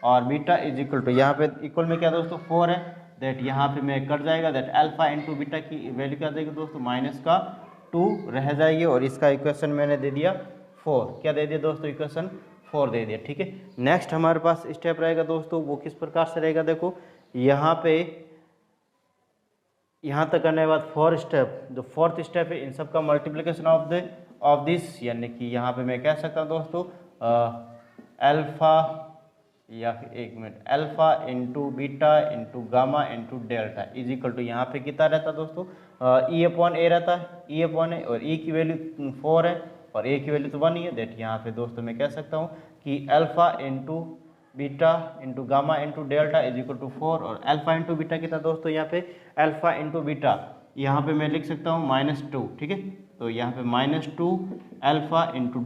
और बीटा इज इक्वल टू, यहाँ पे इक्वल में क्या दोस्तों 4 है, दैट यहाँ पे मैं कट जाएगा, दैट अल्फा इंटू बीटा की वैल्यू क्या देगी दोस्तों, -2 रह जाएगी, और इसका इक्वेशन मैंने दे दिया 4, क्या दे दिया दोस्तों, इक्वेशन 4 दे दिया, ठीक है। नेक्स्ट हमारे पास स्टेप रहेगा दोस्तों, वो किस प्रकार से रहेगा, देखो यहाँ पे यहाँ तक करने के बाद 4 स्टेप, जो 4th स्टेप है इन सब का मल्टीप्लिकेशन ऑफ दिस, यानी कि यहाँ पे मैं कह सकता हूँ दोस्तों अल्फा, या फिर एक minute, alpha into beta into gamma into delta is equal to, यहाँ पे कितना रहता है दोस्तों, ई अपॉन ए रहता है, ई अपॉन ए, और ई की वैल्यू 4 है और ए की वैल्यू तो 1 ही है, दैट यहाँ पे दोस्तों मैं कह सकता हूँ कि alpha into beta into gamma into delta is equal to 4, और अल्फा इंटू बीटा कितना दोस्तों, यहाँ पे अल्फा इंटू बीटा यहाँ पे मैं लिख सकता हूँ -2, ठीक है। तो यहाँ पे -2 alpha into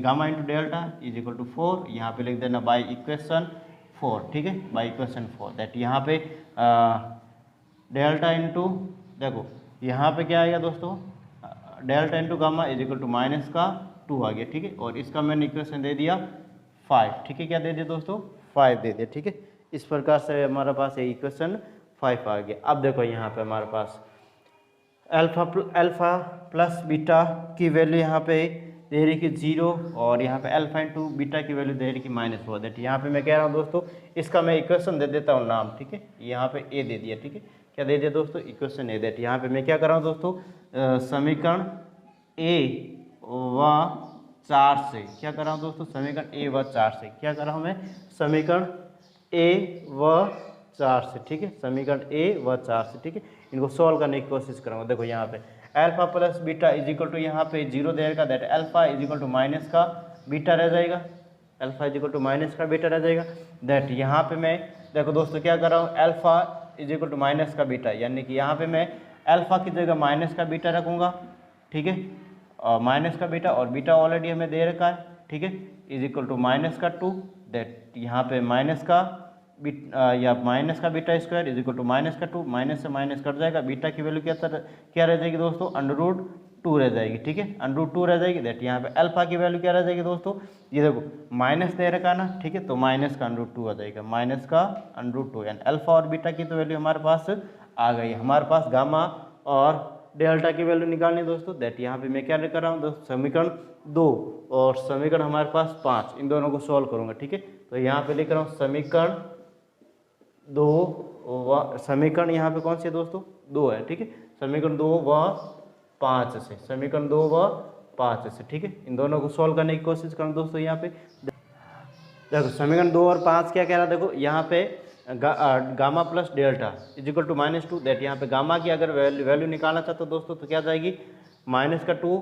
gamma into delta is equal to 4, यहाँ पे लिख देना बाई इक्वेशन 4, ठीक है, बाई इक्वेशन 4 दैट यहाँ पे डेल्टा इंटू, देखो यहाँ पे क्या आएगा दोस्तों, delta into gamma is equal to -2 आ गया, ठीक है, और इसका मैंने इक्वेशन दे दिया 5, ठीक है, क्या दे दिया दोस्तों, 5 दे दिया, ठीक है। इस प्रकार से हमारे पास ये इक्वेशन 5 आ गया। अब देखो यहाँ पे हमारे पास अल्फा प्लस बीटा की वैल्यू यहाँ पे दे रही कि 0 और यहाँ पे अल्फा इंटू बीटा की वैल्यू दे रही कि -4 दैट यहाँ पे मैं कह रहा हूँ दोस्तों, इसका मैं इक्वेशन दे देता हूँ नाम, ठीक है, यहाँ पे ए दे दिया, ठीक है, क्या दे दिया दोस्तों, इक्वेशन ए दैट यहाँ पे मैं क्या कर रहा हूँ दोस्तों, समीकरण ए व 4 से क्या कर रहा हूँ दोस्तों, समीकरण ए व 4 से क्या कर रहा हूँ मैं, समीकरण ए व 4 से, ठीक है, समीकरण ए व 4 से, ठीक है, इनको सॉल्व करने की कोशिश करूँगा। देखो यहाँ पे alpha plus beta is equal to यहाँ पे 0 देगा that alpha is equal to minus का बीटा रह जाएगा, alpha is equal to minus का बीटा रह जाएगा दैट यहाँ पे मैं देखो दोस्तों क्या कर रहा हूँ, alpha is equal to minus का बीटा, यानी कि यहाँ पे मैं अल्फा की जगह माइनस का बीटा रखूँगा, ठीक है, और माइनस का बीटा और बीटा ऑलरेडी हमें दे रखा है, ठीक है, इज इक्वल टू -2 दैट यहाँ पे माइनस का या माइनस का beta square is equal to -2, minus से माइनस कट जाएगा, बीटा की वैल्यू क्या रह जाएगी दोस्तों, √2 रह जाएगी, ठीक है, √2 रह जाएगी दैट यहाँ पे अल्फा की वैल्यू क्या रह जाएगी दोस्तों, ये देखो माइनस दे रखा ना, ठीक है, तो माइनस का √2 आ जाएगा, माइनस का √2 यानी अल्फा और बीटा की तो वैल्यू हमारे पास आ गई। हमारे पास गामा और डेल्टा की वैल्यू निकालनी दोस्तों दैट यहाँ पे मैं क्या कर रहा हूँ दोस्तों, समीकरण 2 और समीकरण हमारे पास 5, इन दोनों को सॉल्व करूँगा, ठीक है, तो यहाँ पे लिख रहा हूँ समीकरण 2 समीकरण यहाँ पे कौन से दोस्तों, 2 है, ठीक है, समीकरण 2 व 5 से, समीकरण 2 व 5 से, ठीक है, इन दोनों को सॉल्व करने की कोशिश करूँ दोस्तों। यहाँ पे देखो समीकरण 2 और 5 क्या कह रहा है, देखो यहाँ पे gamma plus delta is equal to -2 that यहाँ पे गामा की अगर वैल्यू निकालना चाहते हो दोस्तों तो क्या जाएगी, -2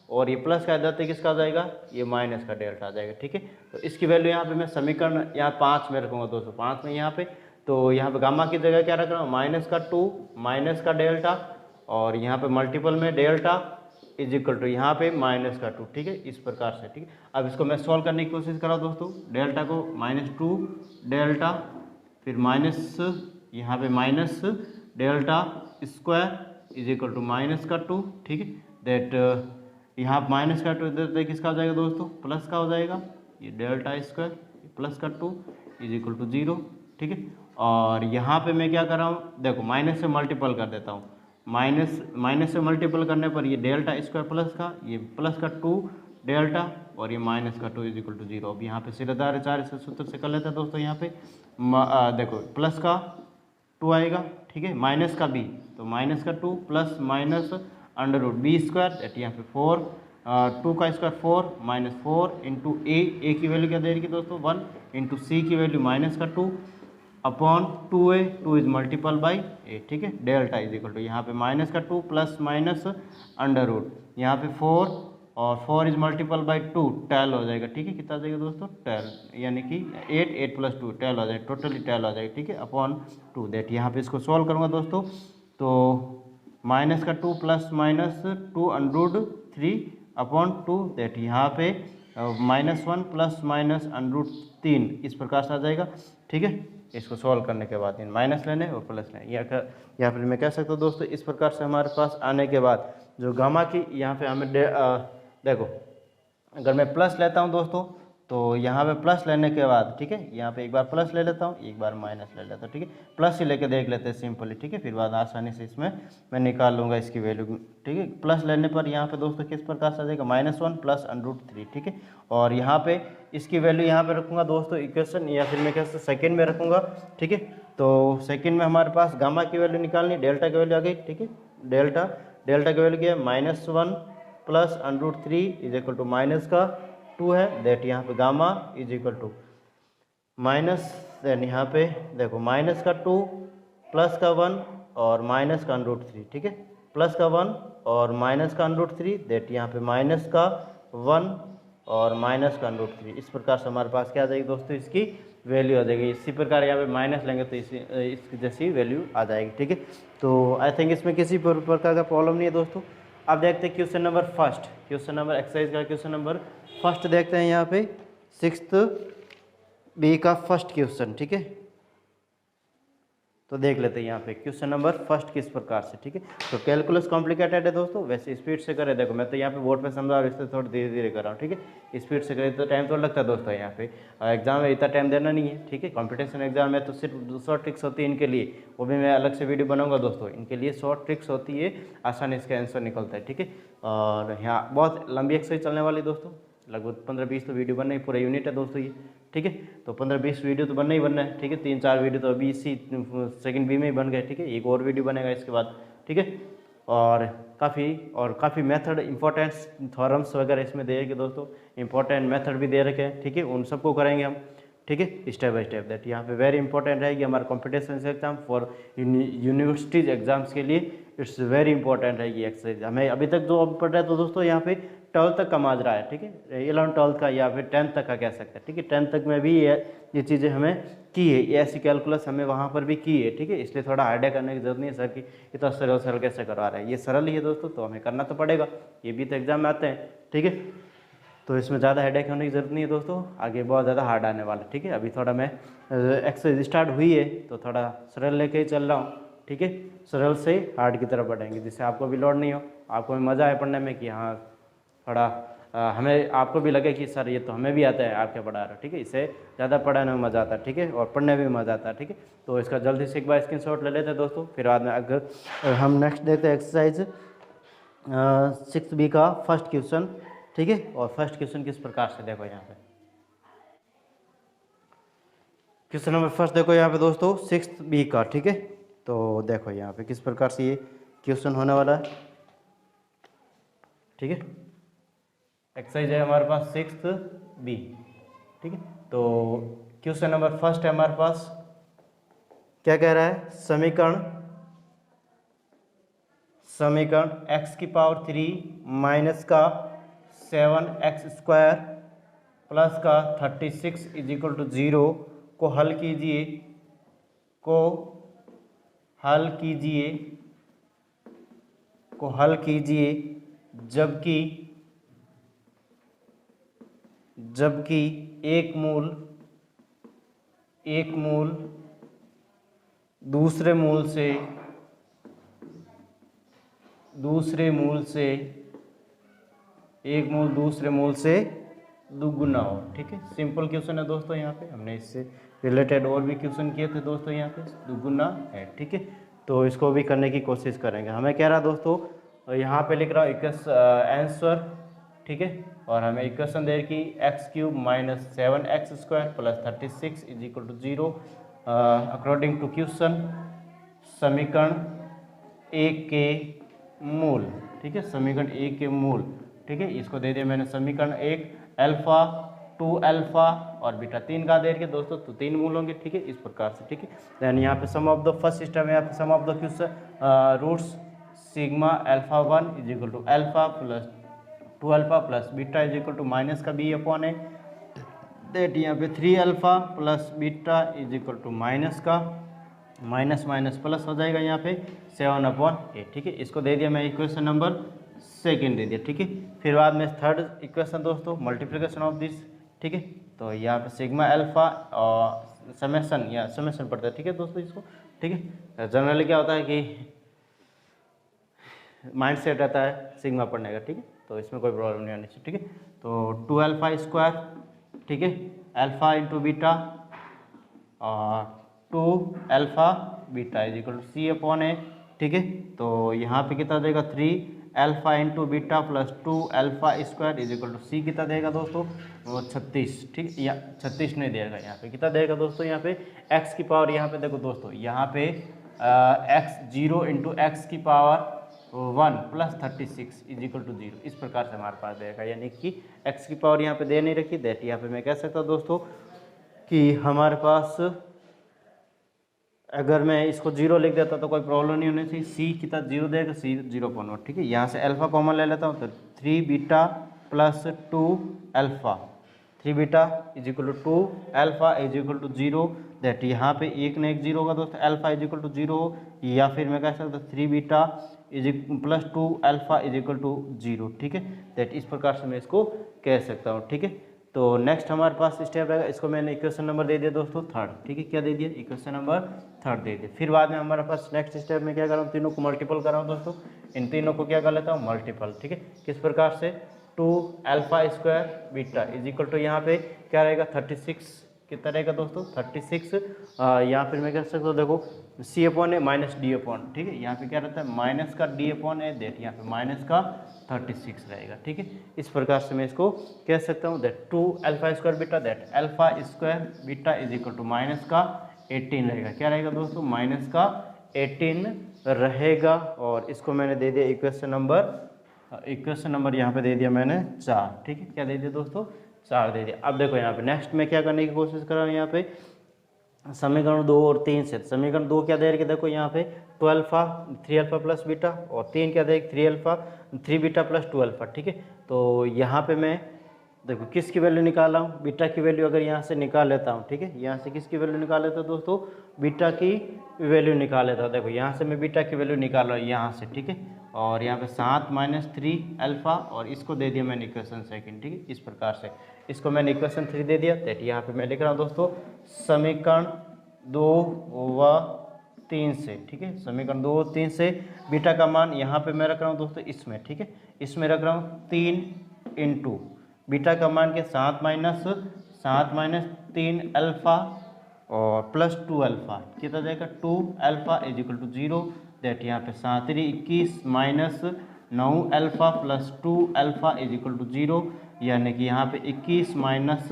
और ये प्लस का जाते किसका आ जाएगा, ये माइनस का डेल्टा आ जाएगा, ठीक है, तो इसकी वैल्यू यहाँ पे मैं समीकरण यहाँ 5 में रखूँगा दोस्तों, 5 में यहाँ पे, तो यहाँ पे गामा की जगह क्या रख रहा हूँ, -2 माइनस का डेल्टा और यहाँ पे मल्टीपल में डेल्टा इज इक्वल टू यहाँ पे -2, ठीक है, इस प्रकार से, ठीक है। अब इसको मैं सॉल्व करने की कोशिश कर रहा हूँ दोस्तों, डेल्टा को -2 डेल्टा फिर माइनस यहाँ पे minus delta square is equal to -2, ठीक है, दैट यहाँ -2 इधर किसका हो जाएगा दोस्तों, प्लस का हो जाएगा, ये delta square +2 is equal to 0, ठीक है, और यहाँ पे मैं क्या कर रहा हूँ, देखो माइनस से मल्टीपल कर देता हूँ, माइनस से मल्टीपल करने पर ये डेल्टा स्क्वायर प्लस का ये +2 डेल्टा और ये -2 इज इक्वल टू 0। अब यहाँ पे सिलेदार 4 से सूत्र से कर लेते हैं दोस्तों, यहाँ पे देखो प्लस का 2 आएगा, ठीक है, माइनस का b तो -2 प्लस माइनस √b² दैट यहाँ पे 4 2 का स्क्वायर 4 -4 इंटू ए की वैल्यू क्या दे रही है दोस्तों 1 इंटू सी की value -2 upon 2a 2 is multiple by a, ठीक है, डेल्टा इज इक्वल टू यहाँ पे -2 प्लस माइनस √ यहाँ पे 4 और 4 इज मल्टीपल बाई 2 12 हो जाएगा, ठीक है, कितना आ जाएगा दोस्तों 12 यानी कि 8 प्लस 2 12 हो जाएगा, टोटली 12 हो जाएगा, ठीक है, अपॉन 2 दैट यहाँ पे इसको सॉल्व करूँगा दोस्तों, तो -2 प्लस माइनस 2√3 अपॉन 2 दैट यहाँ पे -1 प्लस माइनस √3 इस प्रकार से आ जाएगा, ठीक है। इसको सॉल्व करने के बाद माइनस लेने और प्लस लेने यहाँ पर मैं कह सकता हूँ दोस्तों, इस प्रकार से हमारे पास आने के बाद जो गामा की यहाँ पे हमें देखो अगर मैं प्लस लेता हूँ दोस्तों तो यहाँ पे प्लस लेने के बाद, ठीक है, यहाँ पे एक बार प्लस ले लेता हूँ एक बार माइनस ले लेता हूँ, ठीक है, प्लस ही लेके देख लेते हैं सिंपली, ठीक है, फिर बाद आसानी से इसमें मैं निकाल लूँगा इसकी वैल्यू, ठीक है। प्लस लेने पर यहाँ पे दोस्तों किस प्रकार से आ जाएगा -1 प्लस √3, ठीक है, और यहाँ पे इसकी वैल्यू यहाँ पे रखूँगा दोस्तों इक्वेशन या फिर मैं कैसे सेकेंड में रखूँगा, ठीक है, तो सेकेंड में हमारे पास गामा की वैल्यू निकालनी, डेल्टा की वैल्यू आ गई, ठीक है, डेल्टा की वैल्यू क्या है -1 प्लस √3 इज इक्वल टू -2 है दैट यहाँ पे gamma is equal to minus then यहाँ पे देखो -2 प्लस का 1 और माइनस का √3, ठीक है, प्लस का 1 और माइनस का √3 दैट यहाँ पे -1 और माइनस का √3 इस प्रकार से हमारे पास क्या आ जाएगी दोस्तों, इसकी वैल्यू आ जाएगी। इसी प्रकार यहाँ पे माइनस लेंगे तो इसकी जैसी वैल्यू आ जाएगी, ठीक है। तो आई थिंक इसमें किसी प्रकार का प्रॉब्लम नहीं है दोस्तों। अब देखते हैं question number first, question number exercise का क्वेश्चन नंबर फर्स्ट देखते हैं यहाँ पे 6th बी का फर्स्ट क्वेश्चन। ठीक है, तो देख लेते हैं यहाँ पे क्वेश्चन नंबर फर्स्ट किस प्रकार से। ठीक है, तो कैलकुलस कॉम्प्लिकेटेड है दोस्तों, वैसे स्पीड से करें। देखो मैं तो यहाँ पे बोर्ड पे समझा और इससे थोड़ा धीरे धीरे कर रहा हूँ। ठीक है, स्पीड से करें तो टाइम तो लगता है दोस्तों यहाँ पे, एग्जाम में इतना टाइम देना नहीं है। ठीक है, कॉम्पिटिशन एग्जाम में तो सिर्फ शॉर्ट ट्रिक्स होती है इनके लिए, वो भी मैं अलग से वीडियो बनाऊंगा दोस्तों। इनके लिए शॉर्ट ट्रिक्स होती है, आसानी इसका आंसर निकलता है। ठीक है, और यहाँ बहुत लंबी एक्सरसाइज चलने वाली दोस्तों, लगभग 15-20 तो वीडियो बनना ही, पूरा यूनिट है दोस्तों ये। ठीक है, तो 15-20 वीडियो तो बनना ही बनना है। ठीक है, 3-4 वीडियो तो अभी इसी सेकंड बी में ही बन गए। ठीक है, एक और वीडियो बनेगा इसके बाद। ठीक है, और काफ़ी मेथड इंपॉर्टेंट थ्योरम्स वगैरह इसमें दे रखे दोस्तों, इंपॉर्टेंट मेथड भी दे रखे हैं। ठीक है, उन सबको करेंगे हम। ठीक है, स्टेप बाय स्टेप। दैट यहाँ पे वेरी इंपॉर्टेंट रहेगी हमारे competition exam for universities exams के लिए, इट्स वेरी इंपॉर्टेंट रहेगी एक्सरसाइज। हमें अभी तक जो पढ़ रहे हैं तो दोस्तों यहाँ पे 12th तक का माजरा है। ठीक है, 11th-12th का या फिर 10th तक का कह सकते हैं। ठीक है, 10th तक में भी ये चीज़ें हमें की है, ये ऐसी कैलकुलस हमें वहाँ पर भी की है। ठीक है, इसलिए थोड़ा आइडिया करने की जरूरत नहीं है सर कि इतना सरल कैसे करवा रहे हैं। ये सरल ही है दोस्तों, तो हमें करना तो पड़ेगा, ये भी तो एग्जाम में आते हैं। ठीक है, तो इसमें ज़्यादा हेडेक होने की ज़रूरत नहीं है दोस्तों, आगे बहुत ज़्यादा हार्ड आने वाला है। ठीक है, अभी थोड़ा मैं एक्सरसाइज स्टार्ट हुई है तो थोड़ा सरल लेके ही चल रहा हूँ। ठीक है, सरल से हार्ड की तरफ बढ़ेंगे, जिससे आपको भी लोड नहीं हो, आपको भी मज़ा आए पढ़ने में, कि हाँ थोड़ा हमें आपको भी लगे कि सर ये तो हमें भी आता है, आप क्या पढ़ा रहे हो। ठीक है, इससे ज़्यादा पढ़ाने में मज़ा आता है। ठीक है, और पढ़ने में भी मज़ा आता है। ठीक है, तो इसका जल्दी से एक बार स्क्रीनशॉट ले लेते हैं दोस्तों, फिर बाद में अगर हम नेक्स्ट देखते हैं एक्सरसाइज 6th बी का फर्स्ट क्वेश्चन। ठीक है, और फर्स्ट क्वेश्चन किस प्रकार से, देखो यहाँ पे क्वेश्चन नंबर फर्स्ट देखो यहाँ पे दोस्तों 6th बी का। ठीक है, तो देखो यहाँ पे किस प्रकार से ये क्वेश्चन होने वाला है। ठीक है, एक्सरसाइज है हमारे पास 6th बी। ठीक है, तो क्वेश्चन नंबर फर्स्ट है हमारे पास, क्या कह रहा है, समीकरण x की पावर 3 माइनस का 7x² प्लस का 36 इज इक्वल टू 0 को हल कीजिए जबकि एक मूल दूसरे मूल से दुगुना हो। ठीक है, सिंपल क्वेश्चन है दोस्तों, यहाँ पे हमने इससे रिलेटेड और भी क्वेश्चन किए थे दोस्तों, यहाँ पे दुगुना है। ठीक है, तो इसको भी करने की कोशिश करेंगे। हमें कह रहा दोस्तों, यहाँ पे लिख रहा हूँ आंसर। ठीक है, और हमें इक्वेशन दे कि x³ minus 7x² plus 36 is equal to 0 according to question समीकरण एक के मूल। ठीक है, समीकरण एक के मूल। ठीक है, इसको दे दिया मैंने समीकरण 1 अल्फा 2 अल्फा और बीटा 3 का दे दिया दोस्तों, तो 3 मूल होंगे। ठीक है, इस प्रकार से। ठीक है, देन यहाँ पे sum of the first system है, यहाँ पे sum of the question roots sigma alpha 1 is equal to alpha plus 2 alpha plus beta is equal to minus का b अपॉन है, दैट यहाँ पे 3 alpha plus beta is equal to minus का minus plus हो जाएगा यहाँ पे 7/8। ठीक है, इसको दे दिया मैं इक्वेशन नंबर सेकंड दे दिया। ठीक है, फिर बाद में थर्ड इक्वेशन दोस्तों मल्टीप्लिकेशन ऑफ दिस। ठीक है, तो यहाँ पे सिग्मा अल्फा और समेशन पड़ता है। ठीक है दोस्तों, इसको ठीक है, जनरली क्या होता है कि माइंड सेट रहता है सिग्मा पढ़ने का। ठीक है, तो इसमें कोई प्रॉब्लम नहीं आनी चाहिए। ठीक है, तो 2 अल्फा स्क्वायर, ठीक है, अल्फा इंटू बीटा और 2 alpha beta is equal to c upon a. ठीक है, तो यहाँ पे कितना देगा 3 alpha into beta plus 2 alpha square is equal to c कितना देगा दोस्तों, वो 36। ठीक है, या 36 नहीं देगा, यहाँ पे कितना देगा दोस्तों, यहाँ पे x की पावर, यहाँ पे देखो दोस्तों, यहाँ पे x0 इंटू एक्स की power 1 plus 36 is equal to 0, इस प्रकार से हमारे पास देगा। यानी कि x की पावर यहाँ पे दे नहीं रखी, दैट यहाँ पे मैं कह सकता हूँ दोस्तों कि हमारे पास अगर मैं इसको 0 लिख देता तो कोई प्रॉब्लम नहीं होनी चाहिए। सी कितना 0 देगा, सी 0.1। ठीक है, यहाँ से अल्फा कॉमन ले लेता हूँ तो 3 beta plus 2 alpha, 3 beta is equal to 2 alpha is equal to 0, that यहाँ पे एक न एक 0 होगा दोस्तों, अल्फा इज इक्वल टू 0, या फिर मैं कह सकता हूँ 3 beta plus 2 alpha is equal to 0, ठीक है। दैट इस प्रकार से मैं इसको कह सकता हूँ, ठीक है। तो नेक्स्ट हमारे पास स्टेप रहेगा, इसको मैंने इक्वेशन नंबर दे दिया दोस्तों थर्ड, ठीक है। क्या दे दिया? इक्वेशन नंबर थर्ड दे दिया। फिर बाद में हमारे पास नेक्स्ट स्टेप में क्या कर रहा हूँ, तीनों को मल्टीपल कर रहा हूँ दोस्तों। इन तीनों को क्या कर लेता हूँ, मल्टीपल, ठीक है। किस प्रकार से? 2 alpha square beta is equal to यहाँ पे क्या रहेगा 36, कितना रहेगा दोस्तों 36। यहाँ फिर मैं कह सकता हूँ देखो सी अपॉन ए माइनस डी अपॉन, ठीक है। यहाँ पे क्या रहता है माइनस का डी अपॉन ए, दैट यहाँ पे माइनस का 36 रहेगा, ठीक है। इस प्रकार से मैं इसको कह सकता हूँ that 2 alpha square beta that alpha square beta is equal to minus का 18 रहेगा। क्या रहेगा दोस्तों? माइनस का 18 रहेगा। और इसको मैंने दे दिया इक्वेशन नंबर यहाँ पे दे दिया मैंने 4, ठीक है। क्या दे दिया दोस्तों? 4 दे दिया। अब देखो यहाँ पे नेक्स्ट में क्या करने की कोशिश कर रहा हूँ, यहाँ पे समीकरण 2 और 3 से। समीकरण 2 क्या दे रही है, देखो यहाँ पे 2 अल्फा 3 अल्फा प्लस बीटा, और 3 क्या दे 3 अल्फा 3 बीटा प्लस 2 अल्फा, ठीक है। तो यहाँ पे मैं देखो किसकी वैल्यू निकाल रहा हूँ, बीटा की वैल्यू अगर यहाँ से निकाल लेता हूँ, ठीक है। यहाँ से किसकी वैल्यू निकाल लेता हूँ दोस्तों? बीटा की वैल्यू निकाल लेता हूँ। देखो यहाँ से मैं बीटा की वैल्यू निकाल रहा हूँ यहाँ से, ठीक है। और यहाँ पे 7 माइनस 3 अल्फा, और इसको दे दिया मैंने इक्वेशन सेकंड, ठीक है। इस प्रकार से इसको मैंने इक्वेशन 3 दे दिया। दैट यहाँ पे मैं लिख रहा हूँ दोस्तों समीकरण 2 व 3 से, ठीक है। समीकरण 2 और 3 से बीटा का मान यहाँ पे मैं रख रहा हूँ दोस्तों इसमें, ठीक है। इसमें रख रहा हूँ 3 इंटू बीटा का मान के 7 माइनस 3 अल्फा और प्लस 2 अल्फा, कितना जाएगा 2 alpha is equal to 0। That यहाँ पे 7 21 minus 9 alpha plus 2 alpha is equal to 0, यानी कि यहाँ पे 21 minus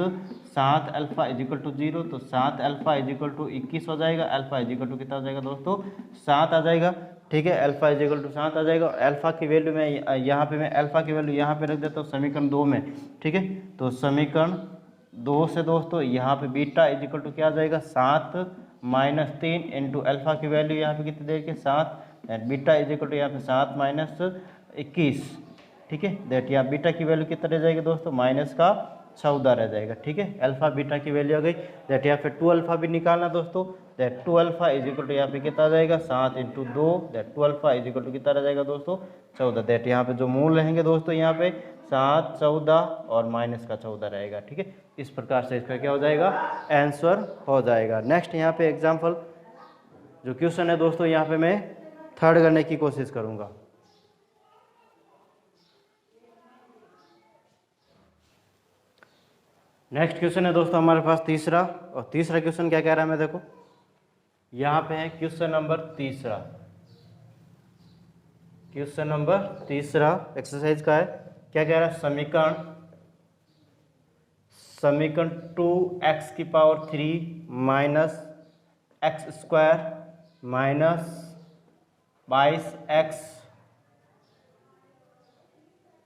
7 alpha is equal to 0। तो 7 अल्फा इज इक्वल टू 21 हो जाएगा। अल्फा इज इक्वल टू कितना हो जाएगा दोस्तों? 7 आ जाएगा, ठीक है। अल्फा इज इक्वल टू 7 आ जाएगा। अल्फा की वैल्यू में यहाँ पे मैं अल्फा की वैल्यू यहाँ पे रख देता हूँ समीकरण 2 में, ठीक है। तो समीकरण 2 से दोस्तों यहाँ पे बीटा इज इक्वल टू क्या आ जाएगा 7 माइनस 3 इंटू अल्फा की वैल्यू यहाँ पे कितनी देर के 7, बीटा इज इक्वल टू यहाँ पे 7 माइनस 21, ठीक है। दैट यहाँ बीटा की वैल्यू कितना रह जाएगी दोस्तों? माइनस का 14 रह जाएगा, ठीक है। अल्फा बीटा की वैल्यू आ गई। दैट यहाँ पे 2 अल्फा भी निकालना दोस्तों। That 2 alpha is equal to यहाँ पे कितना आ जाएगा 7 into 2, that 2 alpha is equal to कितना रह जाएगा दोस्तों 14। दैट यहाँ पे जो मूल रहेंगे दोस्तों यहाँ पे 7 14 और माइनस का 14 रहेगा, ठीक है। इस प्रकार से इसका क्या हो जाएगा आंसर हो जाएगा। नेक्स्ट यहाँ पे एग्जाम्पल जो क्वेश्चन है दोस्तों यहाँ पे मैं थर्ड करने की कोशिश करूँगा। नेक्स्ट क्वेश्चन है दोस्तों हमारे पास तीसरा, और तीसरा क्वेश्चन क्या कह रहा है मैं देखो यहाँ पे है क्वेश्चन नंबर तीसरा। क्वेश्चन नंबर तीसरा एक्सरसाइज का है। क्या कह रहा है? समीकरण 2x की power 3 minus x square minus 22x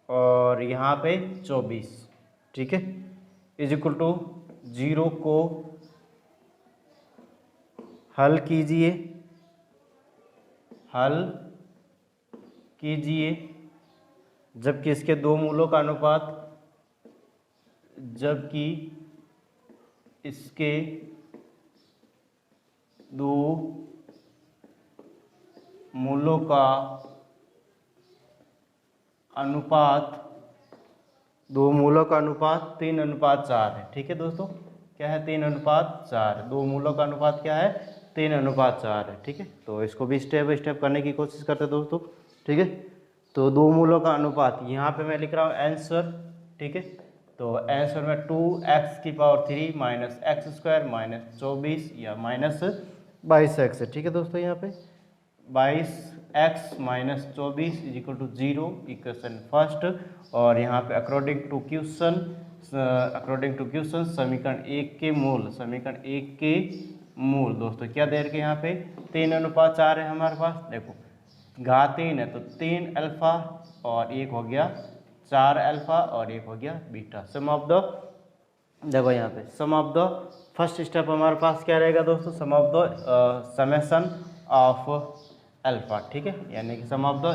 और यहाँ पे 24, ठीक है, इज इक्वल टू 0 को हल कीजिए जबकि इसके दो मूलों का अनुपात दो मूलों का अनुपात 3:4 है, ठीक है दोस्तों। क्या है? 3:4। दो मूलों का अनुपात क्या है? 3:4 है, ठीक है। तो इसको भी स्टेप बाय स्टेप करने की कोशिश करते हैं दोस्तों, ठीक है। तो दो मूलों का अनुपात यहाँ पे मैं लिख रहा हूँ आंसर, ठीक है। तो आंसर में 2x की power 3 minus x square minus 24 या माइनस 22x है, ठीक है दोस्तों। यहाँ पे 22x minus 24 is equal to 0, equation first. और यहाँ पे अकॉर्डिंग टू क्वेश्चन समीकरण 1 के मूल दोस्तों क्या दे रखे यहाँ पे 3:4 है हमारे पास। देखो घात 3 है तो 3 अल्फा और 1 हो गया 4 अल्फा और 1 हो गया बीटा। सम ऑफ द, देखो यहाँ पे sum of the first step हमारे पास क्या रहेगा दोस्तों? Sum of the summation of alpha, ठीक है। यानी कि sum of the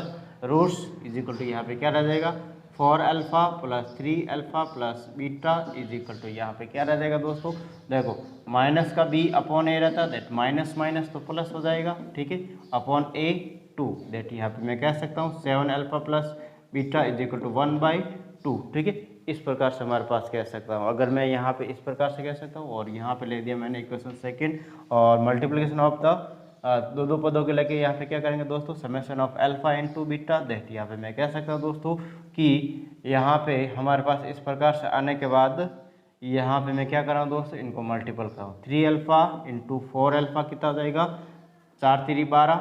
roots is equal to यहाँ पे क्या रह जाएगा 4 alpha plus 3 alpha plus beta is equal to यहाँ पे क्या रह जाएगा दोस्तों? देखो माइनस का b अपॉन ए रहता है, दैट माइनस माइनस तो प्लस हो जाएगा, ठीक है, अपॉन ए 2, दैट यहाँ पे मैं कह सकता हूँ 7 alpha plus beta is equal to 1/2, ठीक है। इस प्रकार से हमारे पास कह सकता हूँ। अगर मैं यहाँ पे इस प्रकार से कह सकता हूँ और यहाँ पे ले दिया मैंने इक्वेशन सेकंड, और मल्टीप्लिकेशन ऑफ द दो पदों के लेके यहाँ पे क्या करेंगे दोस्तों, summation of alpha into beta, that यहाँ पे मैं कह सकता हूँ दोस्तों कि यहाँ पे हमारे पास इस प्रकार से आने के बाद यहाँ पे मैं क्या कर रहा हूँ दोस्तों, इनको मल्टीपल कर रहा हूँ। 3 अल्फा इंटू 4 अल्फा कितना जाएगा, 4 3 12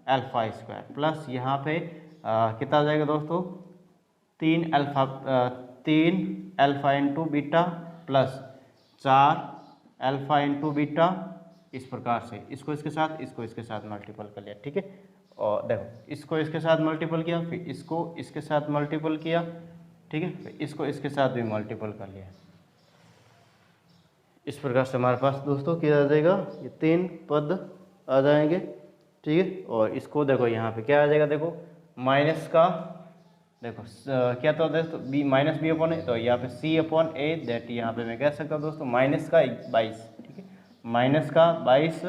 अल्फा स्क्वायर, प्लस यहाँ पे कितना जाएगा दोस्तों, 3 alpha into beta plus 4 alpha into beta, इस प्रकार से इसको इसके साथ मल्टीपल कर लिया, ठीक है। और देखो इसको इसके साथ मल्टीपल किया, फिर इसको इसके साथ मल्टीपल किया, ठीक है, फिर इसको इसके साथ भी मल्टीपल कर लिया। इस प्रकार से हमारे पास दोस्तों क्या आ जाएगा, ये 3 पद आ जाएंगे, ठीक है। और इसको देखो यहाँ पे क्या आ जाएगा, देखो माइनस का, देखो क्या तो दोस्तों बी माइनस बी अपॉन ए, तो यहाँ पे सी अपॉन ए, दैट यहाँ पे मैं कह सकता हूँ दोस्तों माइनस का 22, ठीक है, माइनस का 22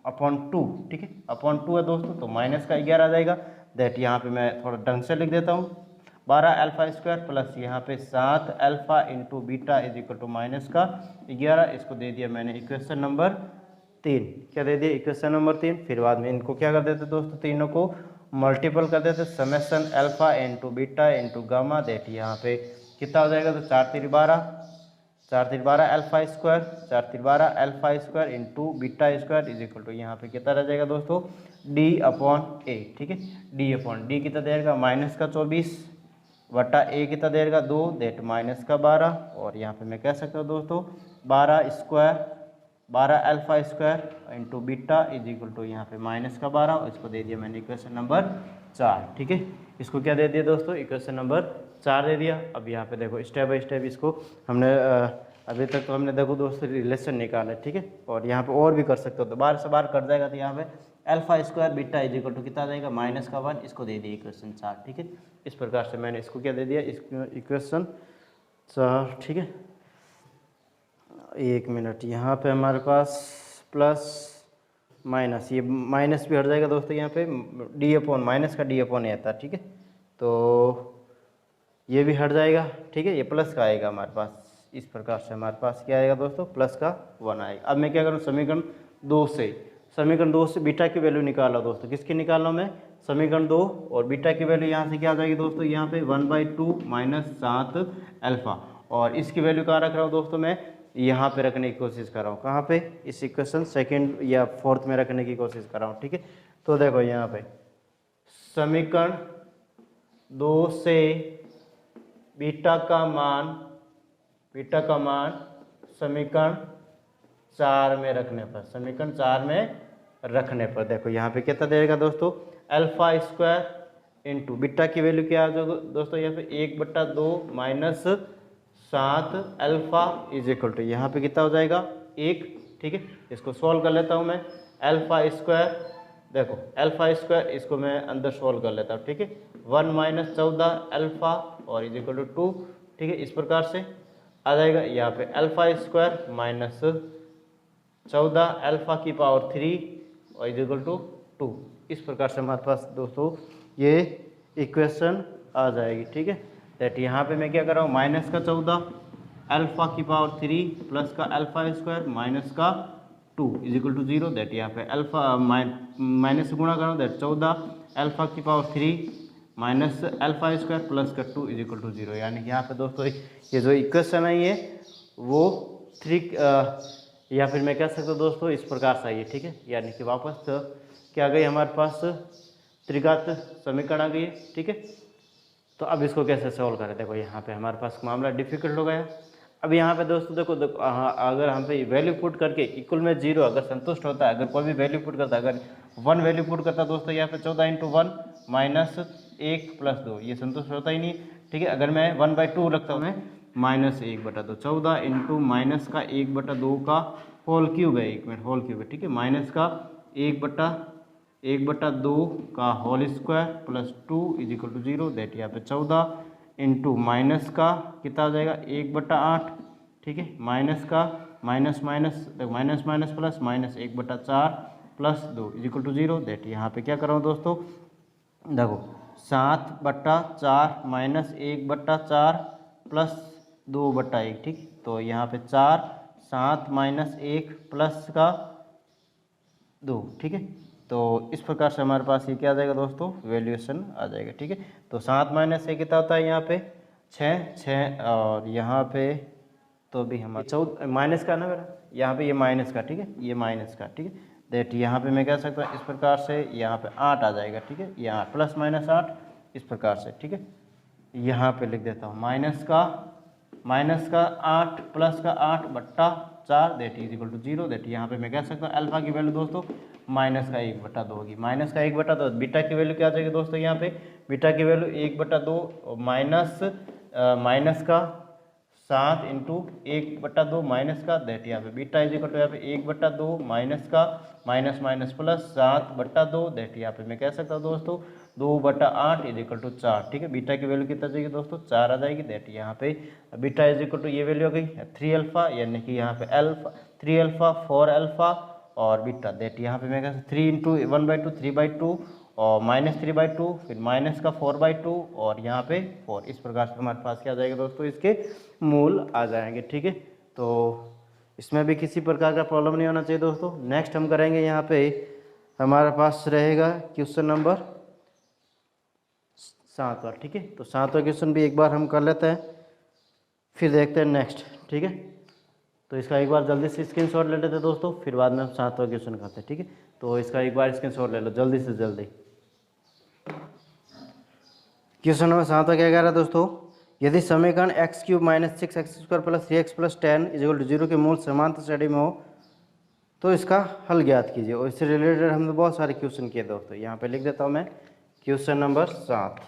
अपॉन 2, ठीक है, अपॉन 2 है दोस्तों, तो माइनस का 11 आ जाएगा, दैट यहाँ पे मैं थोड़ा ढंग से लिख देता हूँ, 12 अल्फा स्क्वायर प्लस यहाँ पे 7 alpha into beta is equal to minus का 11, इसको दे दिया मैंने इक्वेशन नंबर 3। क्या दे दिया, इक्वेशन नंबर 3। फिर बाद में इनको क्या कर देते दोस्तों, तीनों को मल्टीपल कर देते, summation alpha into beta into gamma, that यहाँ पे कितना हो जाएगा, तो 4 3 12 alpha square, 4 3 12 alpha square into beta square is equal to यहाँ पे कितना रह जाएगा दोस्तों, डी अपॉन ए, ठीक है, डी अपॉन डी कितना देगा, माइनस का 24 बटा ए कितना देगा 2, दैट माइनस का 12, और यहाँ पे मैं कह सकता हूँ दोस्तों 12 alpha square into beta is equal to यहाँ पे माइनस का 12, और इसको दे दिया मैंने इक्वेशन नंबर 4, ठीक है। इसको क्या दे दिया दोस्तों, इक्वेशन नंबर 4 दे दिया। अब यहाँ पे देखो स्टेप बाय स्टेप इसको हमने अभी तक तो हमने देखो दोस्तों रिलेशन निकाला, ठीक है, और यहाँ पे और भी कर सकते हो, तो बार से बार कट जाएगा, तो यहाँ पे alpha square beta is equal to कितना जाएगा, माइनस का 1, इसको दे दिया इक्वेशन 4, ठीक है। इस प्रकार से मैंने इसको क्या दे दिया, इक्वेशन 4, ठीक है। 1 मिनट, यहाँ पे हमारे पास प्लस माइनस, ये माइनस भी हट जाएगा दोस्तों, यहाँ पे डी अपॉन माइनस का डी अपॉन ए आता, ठीक है, तो ये भी हट जाएगा, ठीक है, ये प्लस का आएगा हमारे पास। इस प्रकार से हमारे पास क्या आएगा दोस्तों, प्लस का 1 आएगा। अब मैं क्या करूँ, समीकरण 2 से बीटा की वैल्यू निकाला दोस्तों, किसकी निकालना मैं, समीकरण 2, और बीटा की वैल्यू यहाँ से क्या आ जाएगी दोस्तों, यहाँ पे 1/2 माइनस 7 अल्फा, और इसकी वैल्यू कहाँ रख रहा हूँ दोस्तों, मैं यहाँ पे रखने की कोशिश कर रहा हूँ, कहाँ पे, इस इक्वेशन सेकंड या फोर्थ में रखने की कोशिश कर रहा हूँ, ठीक है। तो देखो यहाँ पे समीकरण 2 से बीटा का मान समीकरण 4 में रखने पर, समीकरण 4 में रखने पर देखो यहाँ पे कितना देगा दोस्तों, अल्फा स्क्वायर इंटू बीटा की वैल्यू क्या आ जाएगा दोस्तों, यहाँ पे 1/2 minus 7 alpha is equal to यहाँ पे कितना हो जाएगा 1, ठीक है। इसको सॉल्व कर लेता हूँ मैं, अल्फा स्क्वायर, देखो अल्फा स्क्वायर, इसको मैं अंदर सॉल्व कर लेता हूँ, ठीक है, 1 माइनस 14 अल्फा और इज इक्वल टू 2, ठीक है। इस प्रकार से आ जाएगा, यहाँ पे अल्फा स्क्वायर माइनस 14 अल्फा की पावर 3 और इज इक्वल टू 2। इस प्रकार से हमारे पास दोस्तों ये इक्वेशन आ जाएगी, ठीक है। दैट यहाँ पे मैं क्या कर रहा हूँ, माइनस का 14 अल्फा की पावर 3 प्लस का अल्फा स्क्वायर माइनस का 2 इज इक्वल टू 0, दैट यहाँ पे अल्फा माइनस से गुणा कर रहा हूँ, दैट 14 अल्फा की power 3 minus alpha square plus का 2 इज इक्वल टू 0, यानी कि यहाँ पे दोस्तों ये जो इक्वेशन आई है वो 3 या फिर मैं कह सकता हूँ दोस्तों इस प्रकार से आई है, ठीक है। यानी कि वापस तो क्या आ गई हमारे पास, त्रिघात समीकरण आ गई है, ठीक है। तो अब इसको कैसे सॉल्व करें, देखो यहाँ पे हमारे पास मामला डिफिकल्ट हो गया। अब यहाँ पे दोस्तों देखो अगर हम पे वैल्यू पुट करके इक्वल में 0 अगर संतुष्ट होता है, अगर कोई भी वैल्यू पुट करता है, अगर 1 वैल्यू पुट करता है दोस्तों, यहाँ पे 14 × 1 माइनस 1 प्लस 2, ये संतुष्ट होता ही नहीं, ठीक है। अगर मैं 1/2 रखता हूँ, मैं माइनस 1/2, 14 इंटू माइनस का 1/2 का होल क्यूब है, 1 मिनट, होल क्यूब है, ठीक है, माइनस का 1/2 का whole square plus 2 is equal to 0, that यहाँ पे 14 इंटू माइनस का कितना आ जाएगा 1/8, ठीक है, माइनस का minus minus minus minus plus minus 1/4 plus 2 is equal to 0। That यहाँ पे क्या कर रहा हूँ दोस्तों, देखो 7/4 माइनस 1/4 प्लस 2/1, ठीक। तो यहाँ पे 4, 7 माइनस 1 प्लस का 2, ठीक है। तो इस प्रकार से हमारे पास ये क्या आ जाएगा दोस्तों, वैल्यूएशन आ जाएगा, ठीक है। तो 7 माइनस 1 कितना होता है यहाँ पे 6, और यहाँ पे तो भी हमारा 14 माइनस का ना मेरा, यहाँ पे ये माइनस का, ठीक है, ये माइनस का, ठीक है। दैट यहाँ पे मैं कह सकता हूँ इस प्रकार से, यहाँ पे 8 आ जाएगा, ठीक है, यहाँ प्लस माइनस 8 इस प्रकार से, ठीक है। यहाँ पे लिख देता हूँ माइनस का 8 प्लस का 8/4 that is equal to 0। That यहाँ पे मैं कह सकता हूँ अल्फा की वैल्यू दोस्तों माइनस का 1/2 होगी। माइनस का 1/2, बीटा की वैल्यू क्या आ जाएगी दोस्तों, यहाँ पे बीटा की वैल्यू 1/2 माइनस का 7 इंटू 1/2 माइनस का, दैट यहाँ पे बीटा इज इक्वल टू यहाँ पे 1/2 माइनस का माइनस माइनस प्लस 7/2, दैट यहाँ पे मैं कह सकता हूँ दोस्तों 2/8 इज इक्वल टू 4, ठीक है। बीटा की वैल्यू कितना जाएगी दोस्तों, 4 आ जाएगी। दैट यहाँ पे बीटा इज इक्वल टू ये वैल्यू हो गई 3 अल्फा, यानी कि यहाँ पे अल्फा 3 अल्फा 4 अल्फा और बीटा, दैट यहाँ पे मैं कह सकता 3 इंटू 1/2 3/2 और माइनस 3/2 फिर माइनस का 4/2 और यहाँ पे 4। इस प्रकार से हमारे पास क्या आ जाएगा दोस्तों, इसके मूल आ जाएंगे, ठीक है। तो इसमें भी किसी प्रकार का प्रॉब्लम नहीं होना चाहिए दोस्तों। नेक्स्ट हम करेंगे यहाँ पे हमारे पास रहेगा क्वेश्चन नंबर 7वां, ठीक है। तो 7वां क्वेश्चन भी एक बार हम कर लेते हैं, फिर देखते हैं नेक्स्ट, ठीक है। तो इसका एक बार जल्दी से स्क्रीनशॉट ले लेते हैं दोस्तों, फिर बाद में हम 7वां क्वेश्चन करते हैं, ठीक है। तो इसका एक बार स्क्रीनशॉट ले लो जल्दी से जल्दी। क्वेश्चन नंबर 7वां क्या कह रहा है दोस्तों, यदि समीकरण x³ minus 6x² plus 3x plus 10 is equal to 0 के मूल समांतर श्रेणी में हो तो इसका हल ज्ञात कीजिए। और इससे रिलेटेड हमने बहुत सारे क्वेश्चन किए दोस्तों, यहाँ पे लिख देता हूँ मैं क्वेश्चन नंबर 7।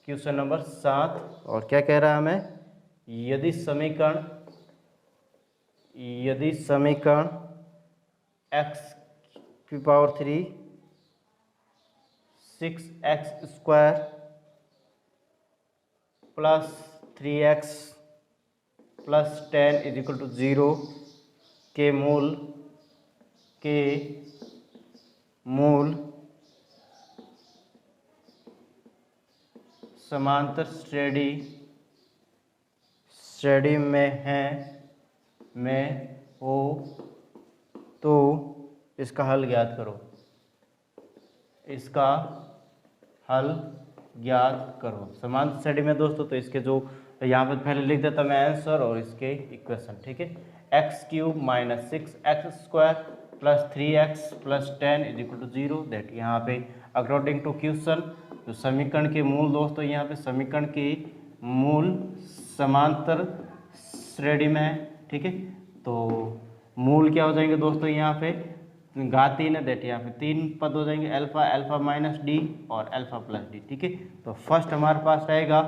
क्वेश्चन नंबर 7 और क्या कह रहा है हमें, यदि समीकरण x³ 6x² plus 3x plus 10 is equal to 0 के मूल समांतर श्रेणी में हो तो इसका हल ज्ञात करो। इसका हल ज्ञात करो समांतर श्रेणी में दोस्तों। तो इसके जो यहाँ पे पहले लिख देता मैं आंसर और इसके इक्वेशन, ठीक है। x³ minus 6x² plus 3x plus 10 is equal to 0। That यहाँ पे अकॉर्डिंग टू क्वेश्चन जो समीकरण के मूल दोस्तों, यहाँ पे समीकरण के मूल समांतर श्रेणी में है, ठीक है। तो मूल क्या हो जाएंगे दोस्तों, यहाँ पे घातीय है, दैट यहाँ पे 3 पद हो जाएंगे, अल्फा अल्फा माइनस डी और अल्फा प्लस डी, ठीक है। तो फर्स्ट हमारे पास रहेगा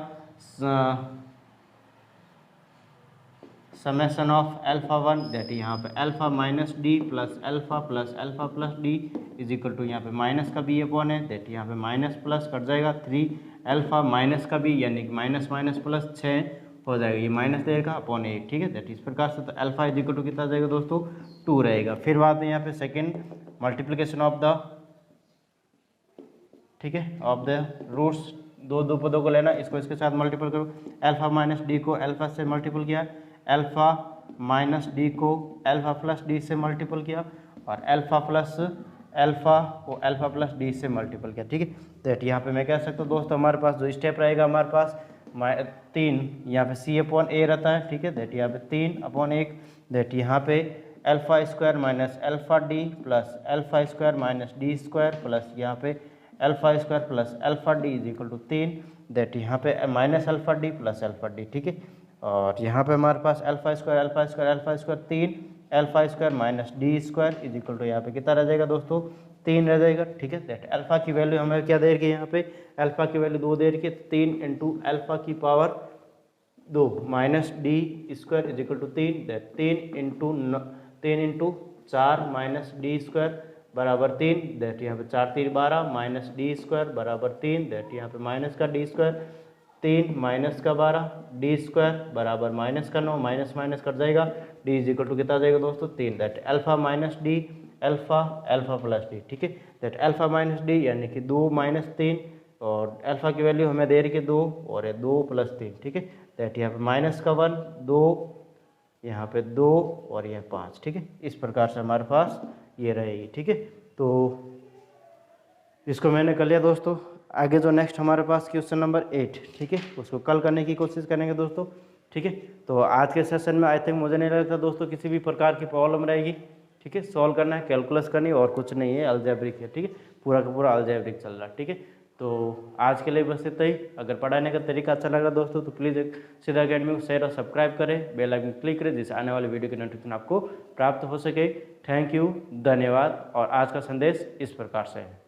समेशन ऑफ अल्फा 1, दैट यहाँ पे alpha minus D plus alpha plus D is equal to यहाँ पे माइनस का बी अपॉन है, दैट यहाँ पे माइनस प्लस कट जाएगा 3 अल्फा माइनस का बी यानी कि माइनस माइनस प्लस 6 हो जाएगा, ये माइनस देगा अपॉन 8, ठीक है। दैट इस प्रकार से तो अल्फा इज इक्वल टू कितना जाएगा दोस्तों 2 रहेगा। फिर बाद में यहाँ पे सेकेंड मल्टीप्लिकेशन ऑफ द, ठीक है, ऑफ द रूट्स, दो पदों को लेना, इसको इसके साथ मल्टीपल करो। अल्फा माइनस डी को अल्फा से मल्टीपल किया, अल्फा माइनस डी को अल्फा प्लस डी से मल्टीपल किया और अल्फा को अल्फा प्लस डी से मल्टीपल किया, ठीक है। दैट यहाँ पे मैं कह सकता हूँ दोस्तों हमारे पास जो स्टेप रहेगा हमारे पास 3 यहाँ पे c अपॉन ए रहता है, ठीक है। दैट यहाँ पे 3 अपॉन 1, दैट यहाँ पे alpha square minus alpha d plus alpha square minus D square plus यहाँ पे alpha square plus alpha d is equal to 3, that यहाँ पे minus alpha d plus alpha d, ठीक है। और यहाँ पे हमारे पास alpha square 3 alpha square minus D square is equal to यहाँ पे कितना रह जाएगा दोस्तों 3 रह जाएगा, ठीक है। दैट अल्फा की वैल्यू हमें क्या दे रही है, यहाँ पे अल्फा की वैल्यू 2 दे रही है, 3 इंटू अल्फा की power 2 minus D square is equal to 3, that 3 into 4 minus D square बराबर 3, दैट यहाँ पे 4 3 12 माइनस डी स्क्वायर बराबर 3, दैट यहाँ पे माइनस का डी स्क्वायर 3 माइनस का 12 डी स्क्वायर बराबर माइनस का 9, माइनस माइनस कट जाएगा, डी इज इक्वल टू कितना जाएगा दोस्तों 3, that alpha minus D alpha alpha plus D, ठीक है। दैट अल्फ़ा माइनस डी यानी कि 2 माइनस 3, और अल्फ़ा की वैल्यू हमें दे रही है 2 और ये 2 प्लस 3, ठीक है। दैट यहाँ पे माइनस का 1 2, यहाँ पे 2 और यह 5, ठीक है। इस प्रकार से हमारे पास ये रहेगी, ठीक है। तो इसको मैंने कर लिया दोस्तों। आगे जो नेक्स्ट हमारे पास क्वेश्चन नंबर 8, ठीक है, उसको कल करने की कोशिश करेंगे दोस्तों, ठीक है। तो आज के सेशन में आई थिंक मुझे नहीं लगता दोस्तों किसी भी प्रकार की प्रॉब्लम रहेगी, ठीक है। सॉल्व करना है, कैलकुलस करनी है और कुछ नहीं है, अलजेब्रिक है, ठीक है। पूरा का पूरा अलजेब्रिक चल रहा है, ठीक है। तो आज के लिए बस इतना ही। अगर पढ़ाने का तरीका अच्छा लगा दोस्तों तो प्लीज़ सीधा अकेडमी को शेयर और सब्सक्राइब करें, बेल आइकन क्लिक करें, जिससे आने वाली वीडियो की नोटिफिकेशन आपको प्राप्त हो सके। थैंक यू, धन्यवाद। और आज का संदेश इस प्रकार से है।